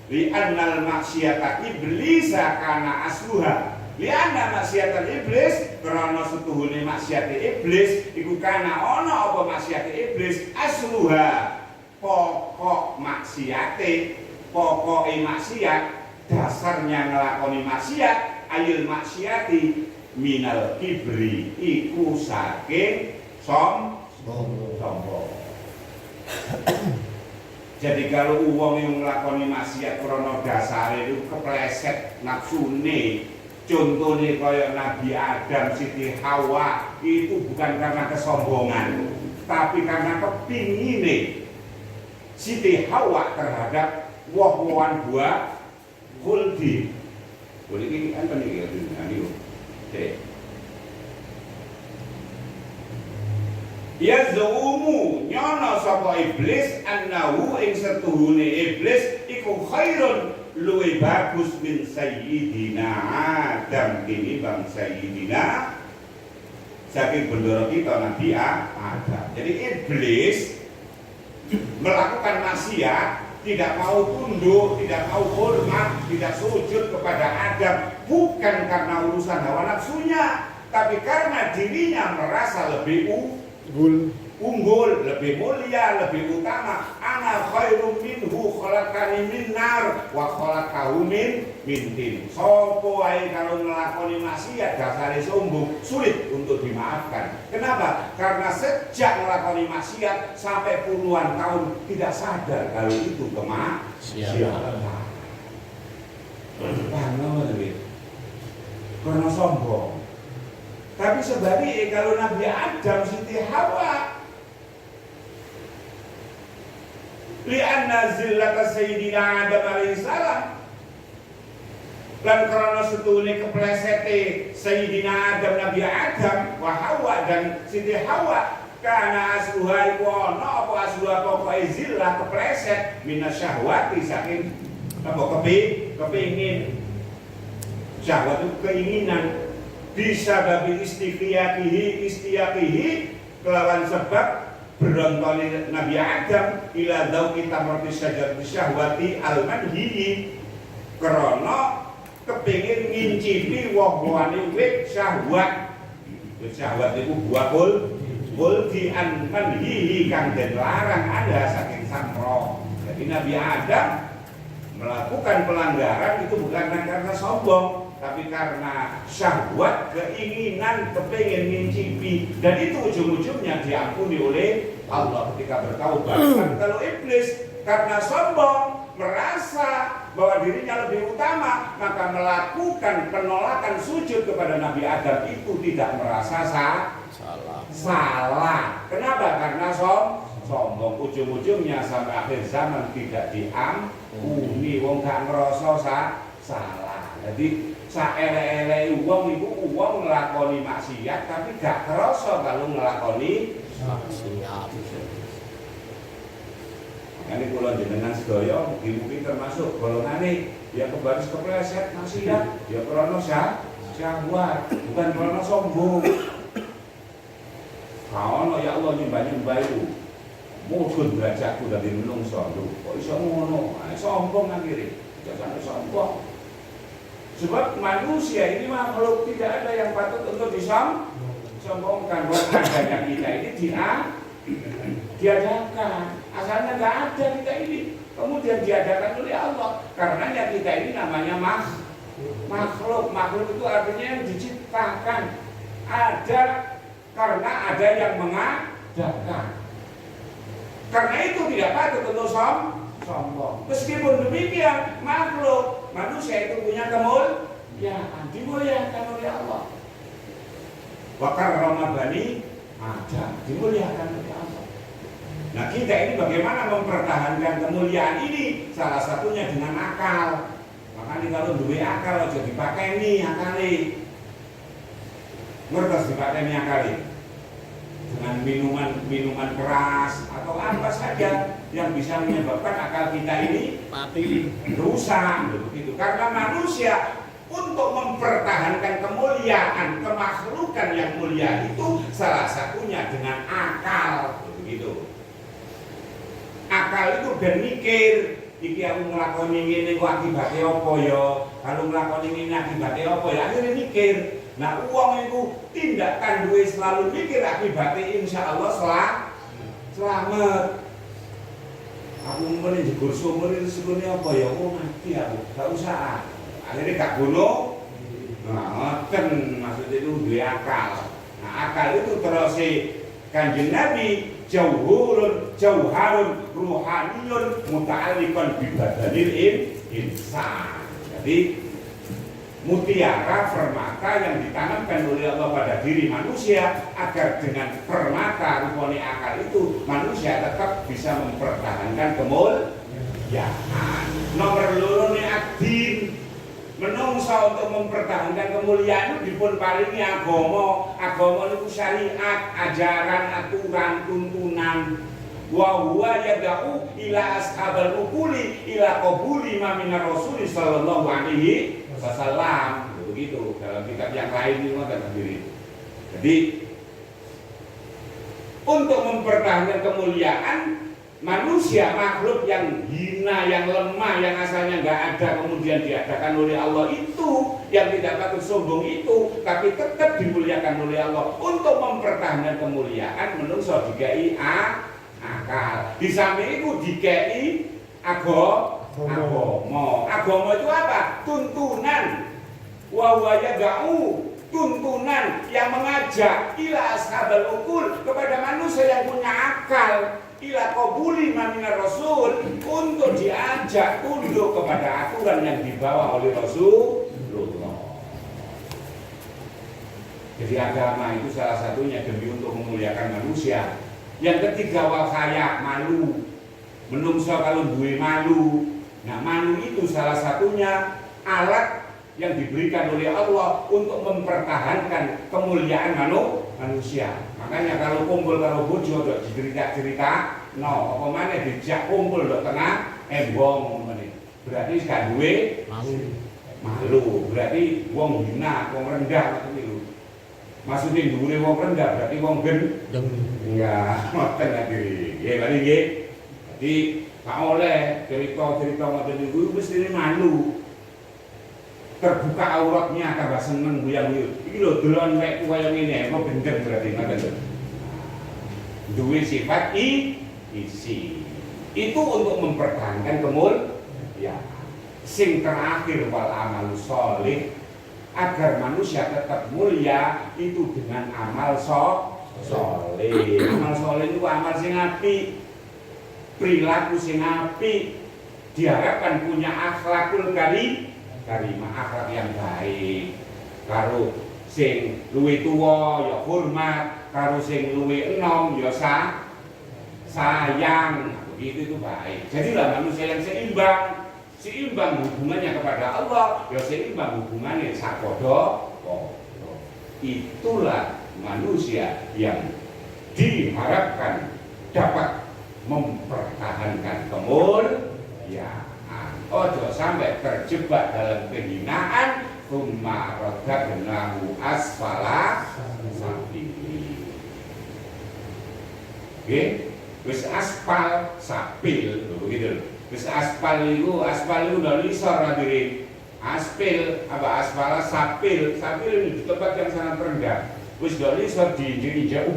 li annal maksiata iblis kana asluha li anna maksiatan iblis karena setuhune maksiat iblis iku kana ana apa maksiat iblis asluha pokok maksiate pokoke maksiat dasarnya ngelakoni maksiat ayil maksiati minal kibri iku saking sombong. Jadi kalau uang yang ngelakoni maksiat krana dasare itu kepleset nafsune, contohnya kaya Nabi Adam, Siti Hawa, itu bukan karena kesombongan, tapi karena kepingine Siti Hawa terhadap woh-wohan buah khuldi. Boleh ini kan penting ya dunia. Ya zumu nyono sapa iblis annahu ing setuhune iblis iku khairun luwe bagus min sayyidina Adam kini bang sayyidina saking bendoro kita Nabi Adam. Jadi iblis melakukan maksiat, tidak mau tunduk, tidak mau hormat, tidak sujud kepada Adam, bukan karena urusan hawa nafsunya, tapi karena dirinya merasa lebih unggul, lebih mulia, lebih utama. Ana khairum minhu khalaqani min nar wa khalaqahu min tin. Sopo wae kalau nglakoni maksiat dasare sombong, sulit untuk dimaafkan. Kenapa? Karena sejak nglakoni maksiat sampai puluhan tahun tidak sadar kalau itu kemaksiatan. Karena sombong. Tapi sebaliknya kalau Nabi Adam, Siti Hawa, li'anna zillata Sayyidina Adam alaihissalam, lan karena setune keplesete Sayyidina Adam, Nabi Adam, wa Hawa dan Siti Hawa, karena asluha iku ana apa asluha pokoke zillah kepleset minasyahwati saking apa kepingin. Syahwat itu keinginan. Bisa babi istiyaqihi kelawan sebab berontone Nabi Adam ila dzauqi tamrati syajarati syahwati al-manhi krana kepengin ngincipi woh-wohane wit syahwat Syahwat itu buah di an manhihi kang den larang ada saking samro. Jadi Nabi Adam melakukan pelanggaran itu bukan karena sombong, tapi karena syahwat, keinginan, kepingin mencicipi, dan itu ujung-ujungnya diampuni oleh Allah ketika bertaubat. Kalau iblis karena sombong, merasa bahwa dirinya lebih utama, maka melakukan penolakan sujud kepada Nabi Adam itu tidak merasa salah. Kenapa? Karena sombong. Ujung-ujungnya sampai akhir zaman tidak diampuni. Wong gak ngerasa salah. Jadi saele-ele wong iku wong nglakoni maksiat tapi gak kerasa kalau nglakoni maksiat. Ini kula jenengan sedaya mungkin termasuk golongane ya kebaris kepleset maksiat ya krana syahwat, bukan krana sombong. Kalau ya Allah nyembah itu mudhun derajatku dari menungso lho, kok iso ngono? Sombong akhirnya, jangan sombong. Sebab manusia ini makhluk tidak ada yang patut untuk disombongkan. Adanya kita ini diadakan, asalnya nggak ada kita ini, kemudian diadakan oleh Allah. Karenanya kita ini namanya makhluk. Makhluk itu artinya yang diciptakan. Ada karena ada yang mengadakan. Karena itu tidak patut untuk sombong. Meskipun demikian, makhluk manusia itu punya kemuliaan, dimuliakan oleh Allah. Wa karrama bani Adam, dimuliakan oleh Allah. Nah, kita ini bagaimana mempertahankan kemuliaan ini? Salah satunya dengan akal. Makanya kalau duwe akal aja dipakeni akali. Ngertos dipakeni akali? Dengan minuman keras atau apa saja yang bisa menyebabkan akal kita ini mati, rusak begitu. Karena manusia untuk mempertahankan kemuliaan, kemakhlukan yang mulia itu salah satunya dengan akal begitu. Akal itu ben mikir, iki aku nglakoni ngene ku akibate apa ya? Kalau nglakoni ngene akibate apa ya? Akhirnya mikir. Nah, uang itu tindakan duwe selalu mikir akibatnya insyaallah selamat. Aku mrene jegur sumur itu sekune apa ya? Oh mati aku, gak usah. Akhirnya gak bunuh. Nah, ngoten maksud itu duwe akal. Nah, akal itu terus Kanjeng Nabi jauharun ruhaniyun muta'alliqan bi badanil insan. Jadi mutiara permata yang ditanamkan oleh Allah pada diri manusia agar dengan permata rupane akal itu manusia tetap bisa mempertahankan kemuliaan. Nomor loro ne adin, menungsa untuk mempertahankan kemuliaan dipun paringi agama. Agama niku syariat, ajaran, aturan, tuntunan. Wa huwa yad'u ila ashabal uquli ila qabuli ma minar rasul sallallahu alaihi wasallam. Begitu dalam kitab yang lain ini ngoten sendiri. Jadi untuk mempertahankan kemuliaan manusia, makhluk yang hina, yang lemah, yang asalnya nggak ada kemudian diadakan oleh Allah itu, yang tidak patut sombong itu, tapi tetap dimuliakan oleh Allah. Untuk mempertahankan kemuliaan menungso dikai akal. Di samping itu dikai agama. Agama itu apa? Tuntunan. Wa huwa yad'u, tuntunan yang mengajak ila ashabal uqul, kepada manusia yang punya akal, ila qabuli minar rasul, untuk diajak tunduk kepada aturan yang dibawa oleh Rasulullah. Jadi agama itu salah satunya demi untuk memuliakan manusia. Yang ketiga wal khaya, malu. Menungso kalau duwe malu. Nah, malu itu salah satunya alat yang diberikan oleh Allah untuk mempertahankan kemuliaan manusia. Makanya kalau kumpul karo bojo dok cerita-cerita, no, apa maneh dijak kumpul dok tengah embong meneh. Berarti gak duwe malu. Berarti wong hina, wong rendah ngoten niku. Maksudnya dhuwure wong rendah berarti wong gendeng. Enggak, ngoten iki. Nggih, bali nggih. Jadi gak oleh cerita-cerita ngoten niku mesti malu. terbuka auratnya tambah seneng buyang-buyung. Iki lho delon wekku kaya ngene, kok bener berarti ngoten. Duwe sifat isi. Itu untuk mempertahankan ya. Sing terakhir wal amalu sholih, agar manusia tetap mulia itu dengan amal sholih. Amal sholih itu amal sing apik, perilaku sing apik, diharapkan punya akhlakul karimah, akhlak yang baik. Karo sing luwih tuwa ya hormat, karo sing luwih enom ya sayang. Itu baik. Jadilah manusia yang seimbang hubungannya kepada Allah, ya seimbang hubungannya sapodo. Itulah manusia yang diharapkan dapat mempertahankan kemuliaan. Ojo sampai terjebak dalam kehinaan, tsumma radadnahu asfala safilin. Oke, wis aspal sapil, begitu. Wis aspal itu dari isor hadirin. Aspil apa aspala sapil ini di tempat yang sangat rendah. Wis dari isor diinjak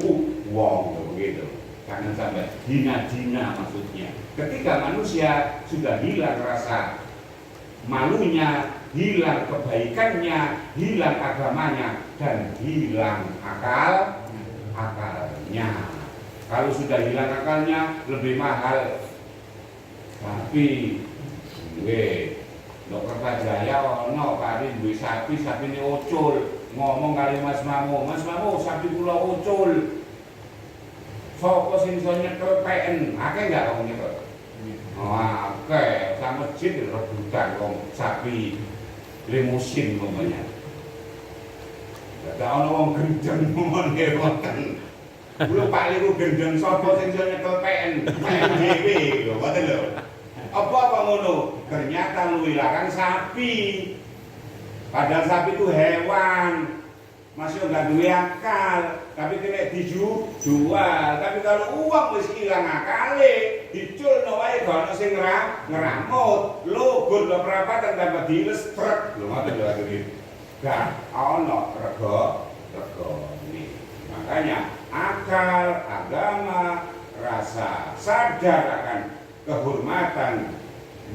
wong, begitu. Jangan sampai hina-hina maksudnya. Ketika manusia sudah hilang rasa malunya, hilang kebaikannya, hilang agamanya, dan hilang akalnya. Kalau sudah hilang akalnya lebih mahal. Tapi Dr. Pajaya ono kali duwe sapi ini ucul, ngomong kali Mas Mamo, sapi kula ucul. Sopo sing iso nyekel PN, akeh enggak kamu nyekel? Oh, akeh, sak masjid rebutan wong sapi limusin umpamanya. Ada ono wong gendeng ngene wonten. Kulo Pak Liku gendeng sapa sing iso nyekel PN dhewe lho, ngoten lho. Apa ngono? Ternyata luwih larang sapi. Padahal sapi itu hewan. Masih enggak duwe akal, tapi kena dijual. Tapi kalau uang wis ilang akale, diculno wae gak ono sing ngeramut. Lugur lho perapatan tambah diles truk. Lho ngoten lho iki. Gak ono rego ini. Makanya akal, agama, rasa sadar akan kehormatan,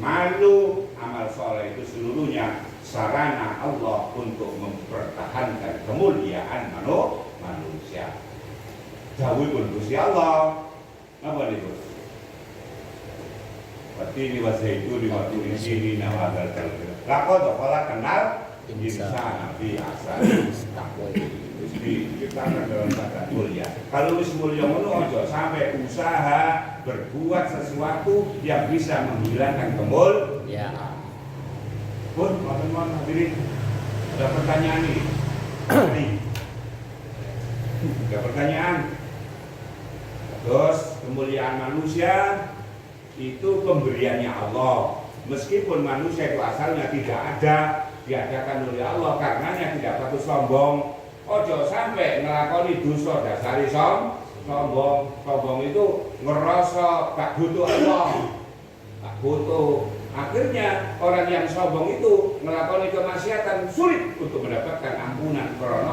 malu, amal soleh itu seluruhnya sarana Allah untuk mempertahankan kemuliaan manusia. Dawuh pun Gusti Allah. Apa niku? Watini wa zaituni wa turi sini wa hadzal kalbi. Laqad qala kenal insana fi ahsani taqwa. Diciptakan dalam keadaan mulia. Kalau wis mulia ngono aja sampai usaha berbuat sesuatu yang bisa menghilangkan kemuliaan. Pun, teman-teman hadirin, ada pertanyaan ini. Ada pertanyaan. Terus kemuliaan manusia itu pemberiannya Allah. Meskipun manusia itu asalnya tidak ada, diadakan oleh Allah, karenanya tidak patut sombong. Ojo sampai ngelakoni dosa dasari sombong. Sombong itu ngerasa gak butuh Allah, gak butuh. Akhirnya orang yang sombong itu ngelakoni kemaksiatan sulit untuk mendapatkan ampunan karena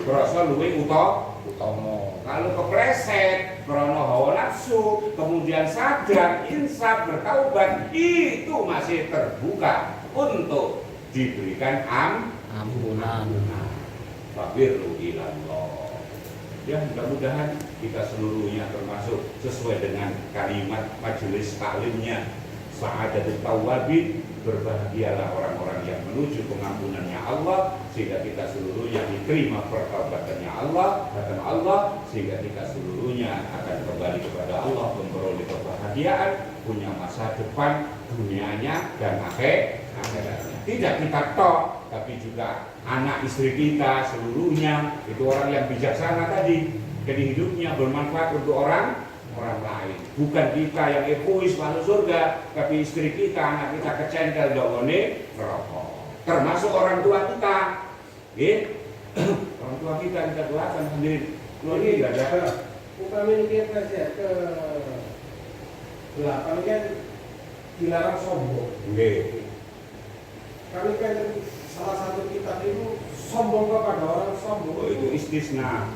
merasa luwih utama. Kalau kepleset karena hawa nafsu, kemudian sadar, insaf, bertaubat, itu masih terbuka untuk diberikan ampunan. Fabirru ilallah. Ya, mudah-mudahan kita seluruhnya termasuk sesuai dengan kalimat majelis taklimnya. Sa'adatul tawwabin, berbahagialah orang-orang yang menuju pengampunannya Allah, sehingga kita seluruhnya diterima pertaubatannya Allah, kata Allah, sehingga kita seluruhnya akan kembali kepada Allah, memperoleh kebahagiaan, punya masa depan dunianya dan akhiratnya. Tidak kita tok, tapi juga anak istri kita seluruhnya itu orang yang bijaksana tadi, jadi hidupnya bermanfaat untuk orang lain. Bukan kita yang egois masuk surga, tapi istri kita, anak kita kecentel dongone rokok. Termasuk orang tua kita, orang tua kita doakan sendiri. Ini tidak ada. Upamanya kita ke 8 kan dilarang sombong. Kami kan salah satu kitab itu sombong kepada orang sombong. Oh, itu istisna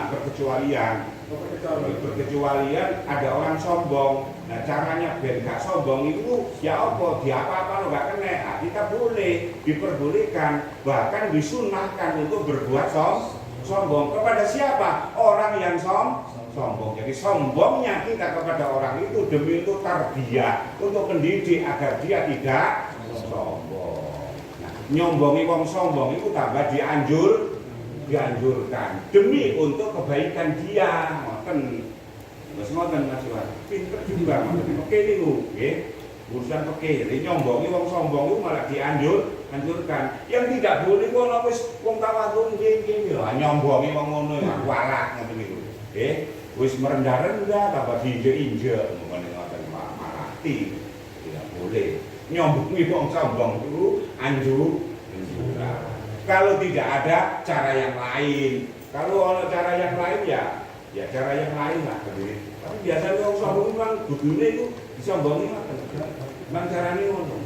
perkecualian. Perkecualian ada orang sombong. Nah caranya biar gak sombong itu ya apa? Dia apa-apa lo gak kena. Nah, kita boleh, diperbolehkan, bahkan disunahkan untuk berbuat sombong kepada siapa? Orang yang sombong. Jadi sombongnya kita kepada orang itu demi untuk tarbiyah, untuk pendidik agar dia tidak sombong. Nah, nyombongi wong sombong itu tambah dianjurkan demi untuk kebaikan dia. Ngoten Mas Iwan. Pinter juga oke niku, nggih. Urusan oke, jadi nyombongi wong sombong itu malah dianjurkan. Yang tidak boleh kok wis wong tawadhu nggih lho, nyombongi wong ngono ya warak ngoten niku. Nggih, wis merendah-rendah tambah diinjek-injek ngoten malah tidak boleh. Nyombongi wong sombong itu anjuran. Kalau tidak ada cara yang lain, kalau ada cara yang lain ya cara yang lain lah. Tapi biasanya orang sombong memang budune itu disombongi lah. Memang caranya ngono.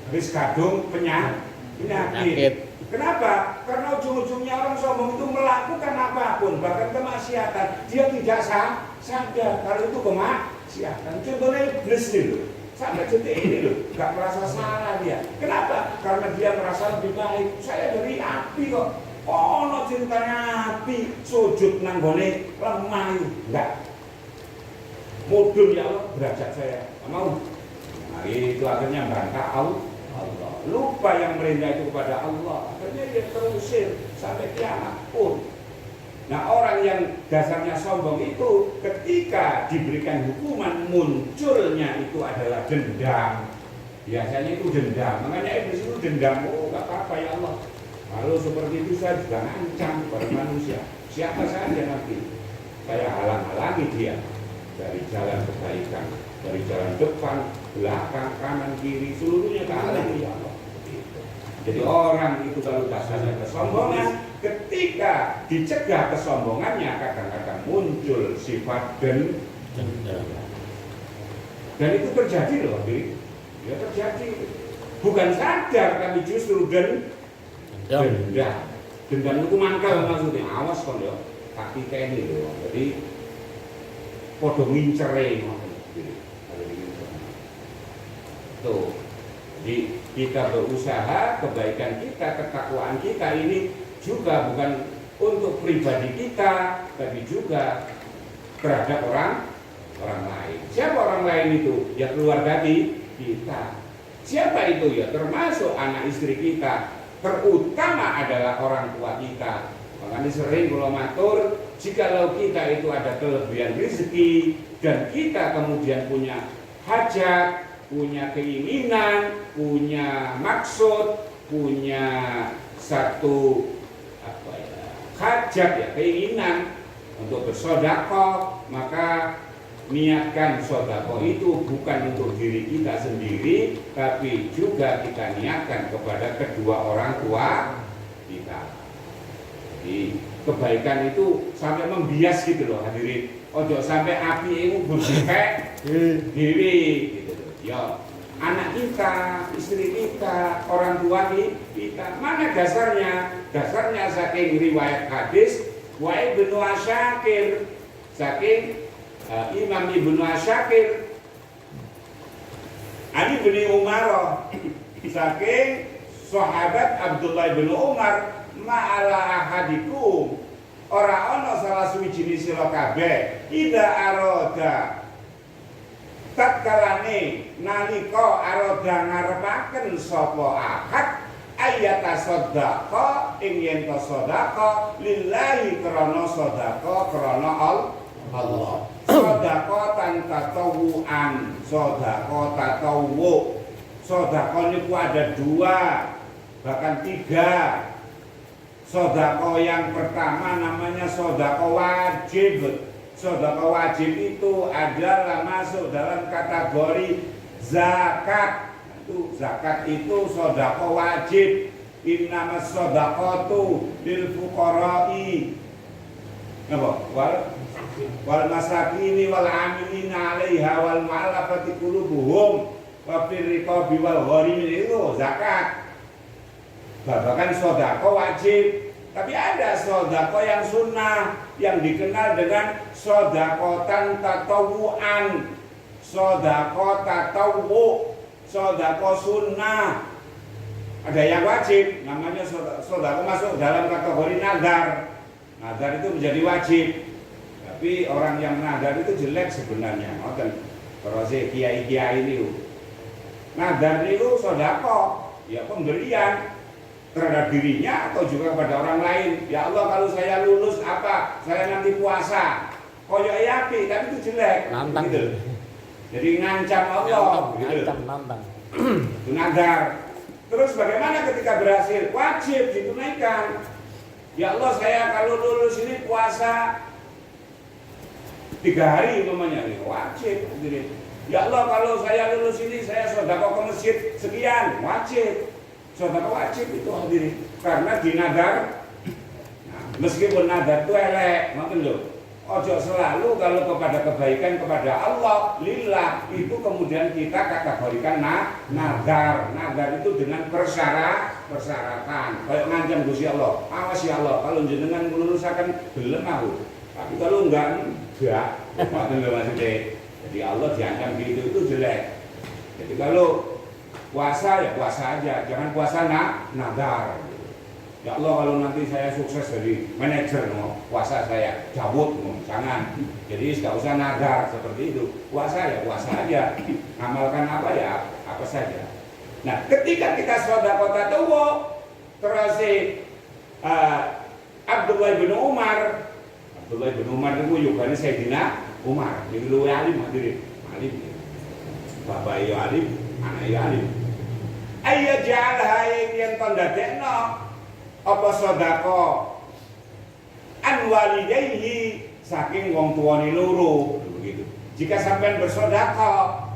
Habis kadung penyakit. Kenapa? Karena ujung-ujungnya orang sombong itu melakukan apapun, bahkan kemaksiatan, dia tidak sadar kalau itu kemaksiatan. Contohnya iblis itu. Sampai detik ini loh, gak merasa salah dia. Kenapa? Karena dia merasa lebih baik. Saya dari api kok. Oh, no ceritanya api, sujud nanggone lemah itu. Enggak. Mudun ya Allah, derajat saya. Gak mau. Nah, itu akhirnya bantah Allah. Lupa yang merintah itu kepada Allah. Akhirnya dia terusir sampai kiamat pun. Nah, orang yang dasarnya sombong itu ketika diberikan hukuman munculnya itu adalah dendam. Biasanya itu dendam. Makanya iblis itu dendam. Oh, gak apa-apa ya Allah. Kalau seperti itu saya juga ngancam kepada manusia. Siapa saja nanti saya halang-halangi dia dari jalan kebaikan, dari jalan depan, belakang, kanan, kiri, seluruhnya kehalangi ya Allah. Jadi orang itu kalau dasarnya kesombongan, ketika dicegah kesombongannya kadang-kadang muncul sifat dendam. Dan itu terjadi loh, ya terjadi. Bukan sadar tapi justru dendam. Dendam itu mangkal maksudnya. Awas kon ya, kaki kayak ini loh. Jadi podo ngincere tuh. Jadi kita berusaha kebaikan kita, ketakwaan kita ini juga bukan untuk pribadi kita, tapi juga terhadap orang lain. Siapa orang lain itu? Ya keluarga kita. Siapa itu? Ya termasuk anak istri kita. Terutama adalah orang tua kita. Makanya sering kalau matur, jikalau kita itu ada kelebihan rezeki dan kita kemudian punya hajat, punya keinginan, punya maksud, punya satu hajat ya, keinginan untuk bersedekah, maka niatkan sedekah itu bukan untuk diri kita sendiri, tapi juga kita niatkan kepada kedua orang tua kita. Jadi kebaikan itu sampai membias gitu loh hadirin. Ojo sampai api itu berbipek diri gitu. Ya, anak kita, istri kita, orang tua kita, mana dasarnya? Dasarnya saking riwayat hadis Wahid bin Asyakir, saking Imam Ibnu Asyakir, Ali bin Umar, saking sahabat Abdullah bin Umar, ma'ala ahadikum, ora ana salah suwijine sira kabeh, ida aroda tatkalane nalika aroda ngarepaken sapa ahad ayata sedekah ing yen to sedekah lillahi krana sedekah krana Allah. Sedekah tan tatawuan, sedekah tatawu. Sedekah niku ada 2 bahkan 3. Sedekah yang pertama namanya sedekah wajib. Sedekah wajib itu adalah masuk dalam kategori zakat. Itu zakat itu sedekah wajib. Innamas shadaqatu lil fuqara'i. Napa? Wal masakini wal amilina 'alaiha wal mu'allafati qulubuhum wa fir riqabi wal gharimin itu zakat. babakan sodako wajib, tapi ada sodako yang sunnah yang dikenal dengan sodakotan tatawuan, sodako tatawu, sodako sunnah. Ada yang wajib, namanya sodako masuk dalam kategori nadar. Nadar itu menjadi wajib. Tapi orang yang nadar itu jelek sebenarnya. Terus kiai-kiai ini, nadar itu sodako, ya pemberian terhadap dirinya atau juga kepada orang lain. Ya Allah, kalau saya lulus apa? Saya nanti puasa. Koyok yapi, tapi itu jelek. Nantang. Gitu. Jadi ngancam Allah. Nantang. Itu nadar. Terus bagaimana ketika berhasil? Wajib ditunaikan. Ya Allah, saya kalau lulus ini puasa 3 hari umpamanya, wajib. Ya Allah, kalau saya lulus ini saya sedekah ke masjid sekian, wajib. Sedekah wajib itu hadirin. Karena dinadar. Nah, meskipun nadar itu elek, maksud lho. Ojo selalu kalau kepada kebaikan kepada Allah lillah itu kemudian kita kategorikan nadar. Nadar itu dengan persyaratan. Kayak ngancam Gusti Allah, awas ya Allah, kalau jenengan lulusaken gelem aku. Tapi kalau enggak, maksudnya. Jadi Allah diancam gitu itu jelek. Jadi kalau puasa ya puasa aja, jangan puasa nadar. Ya Allah, kalau nanti saya sukses jadi manajer, puasa saya cabut, jangan. Jadi nggak usah nadar seperti itu. Puasa ya puasa aja. Amalkan apa ya apa saja. Nah, ketika kita sedekah tatawwu, terus Abdullah bin Umar itu juga Sayyidina Umar. Jadi lu alim hadirin. Alim. Bapak yo alim, anak yo alim. Ayya ja'alha yang tandadekno apa sedekah an walidayhi saking wong tuane loro begitu. Jika sampean bersedekah,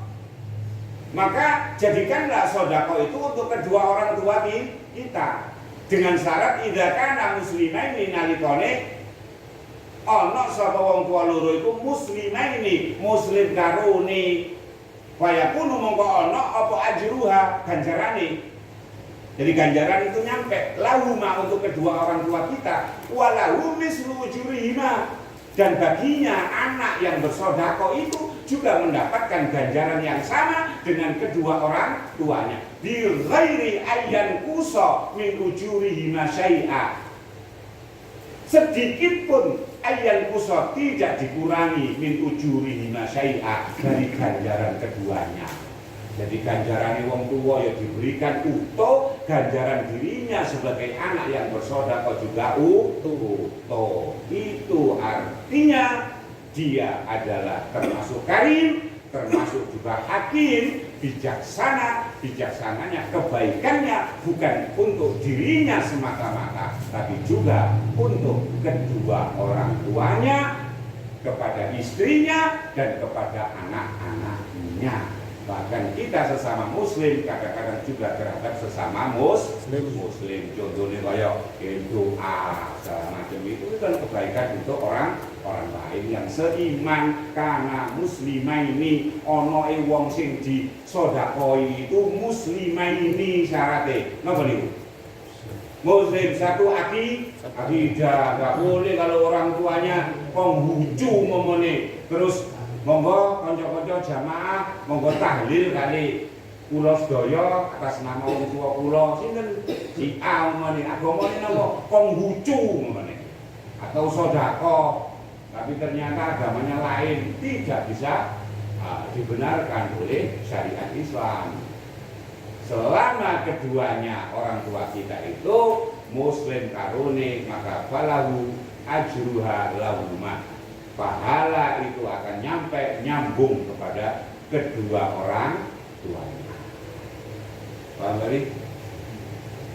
maka jadikanlah sedekah itu untuk kedua orang tua kita dengan syarat idza kana muslimaini nalikane ana sapa wong tua loro iku muslimaini muslim karone fayakunu mongko ana apa ajruha ganjarane. Jadi ganjaran itu nyampe lahuma untuk kedua orang tua kita, walahu mislu ujurihima, dan baginya anak yang bersedekah itu juga mendapatkan ganjaran yang sama dengan kedua orang tuanya. Bi ghairi ayyan kusa min ujurihima syai'a. Sedikit pun ayyan kusa tidak dikurangi min ujurihima syai'a dari ganjaran keduanya. Jadi ganjaran wong tua ya diberikan utuh, ganjaran dirinya sebagai anak yang bersedekah juga utuh. Itu artinya dia adalah termasuk karim, termasuk juga hakim, bijaksana. Bikjaksananya kebaikannya bukan untuk dirinya semata-mata, tapi juga untuk kedua orang tuanya, kepada istrinya dan kepada anak-anaknya. Bahkan kita sesama muslim kadang-kadang juga terhadap sesama muslim. Contohnya kayak doa segala macam itu kan kebaikan untuk orang lain yang seiman. Karena muslimaini ono wong sing di sodakoi itu muslimaini syaratnya. Napa niku? Muslim satu akidah, nggak boleh kalau orang tuanya penghucu ngomongnya terus. Monggo kanca-kanca jamaah, monggo tahlil kali kula sedaya atas nama wong tuwa kula sinten si A ngene agamane napa Konghucu ngene atau sedekah tapi ternyata agamanya lain tidak bisa dibenarkan oleh syariat Islam. Selama keduanya orang tua kita itu muslim karone maka falahu ajruha lahuma. Pahala itu akan nyambung kepada kedua orang tuanya. Paham tadi?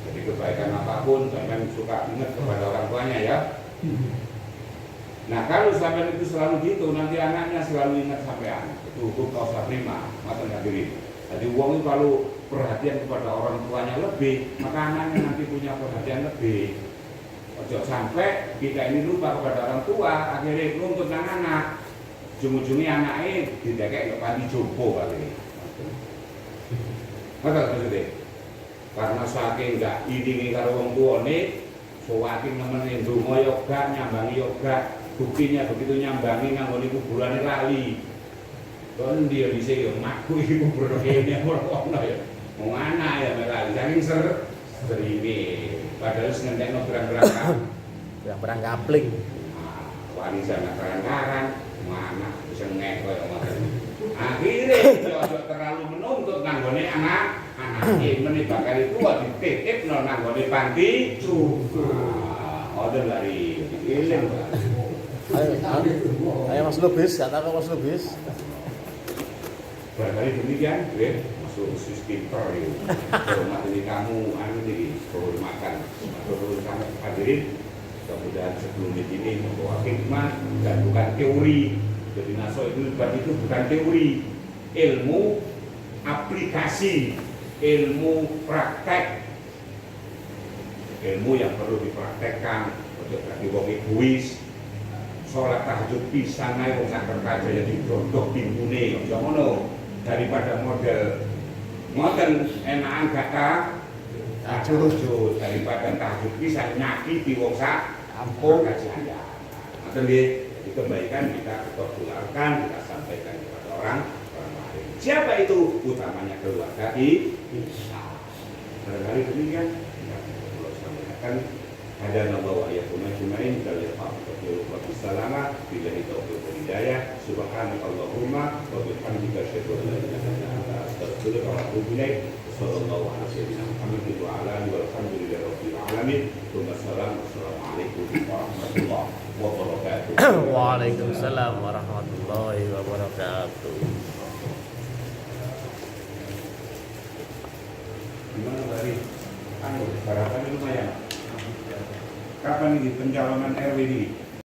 Jadi kebaikan apapun sampai suka ingat kepada orang tuanya ya. Nah kalau sampai itu selalu gitu nanti anaknya selalu ingat sampean. Itu hukum kausa prima, mata diri. Jadi uang itu kalau perhatian kepada orang tuanya lebih, maka anaknya nanti punya perhatian lebih. Ojo sampai kita ini lupa kepada orang tua, akhirnya nuntut anak. Ujung-ujungnya anaknya didekek ke panti jompo kali. Betul maksudnya? karena saking enggak iringi karo wong tuane, saking nemen ndonga yoga, nyambangi yoga, buktinya begitu nyambangi nganggone kuburane lali. Kon dia dhisik yo ngaku iki kubur kene ora ya. Wong ana ya lali saking serime. Padahal ngentekno berang-berang. Berang kapling. Wali sangat terang-terang, mana bisa ngek koyo ngoten. Akhire yo terlalu menuntut nanggone anak ini bakal itu dititipno nanggone panti order dari ilang. Ayo Mas Lubis, kata Mas Lubis. Barangkali demikian, masuk sistem itu. Hormat ini kamu, ini kehormatan. Sampai hadirin, mudah-mudahan sebelum ini membawa hikmah dan bukan teori. Jadi naso itu bukan teori, ilmu aplikasi, ilmu praktek, ilmu yang perlu dipraktekkan. Untuk bagi wong egois, sholat tahajud pisan ae wong sak kerja ya digodhog timbune aja ngono. Daripada model ngoten enakan gak tahajud daripada tahajud pisan nyakiti wong sak kampung kajian. Ngoten nggih, jadi kebaikan kita populerkan, kita sampaikan kepada orang lain. Siapa itu? Utamanya keluarga kita. Barangkali demikian yang perlu saya sampaikan. Ada nama wa ayakum ajmain dari Al-Fatihah wa salama billahi taufiq wal hidayah subhanakallahumma wa bihamdika asyhadu an la ilaha illa anta astaghfiruka wa atubu ilaik. Sallallahu alaihi wa sallam wa ala alihi walhamdulillahi rabbil alamin. Wassalamualaikum warahmatullahi wabarakatuh. Waalaikumsalam warahmatullahi wabarakatuh. Gimana tadi? Harapannya lumayan. Kapan ini pencalonan RW ini?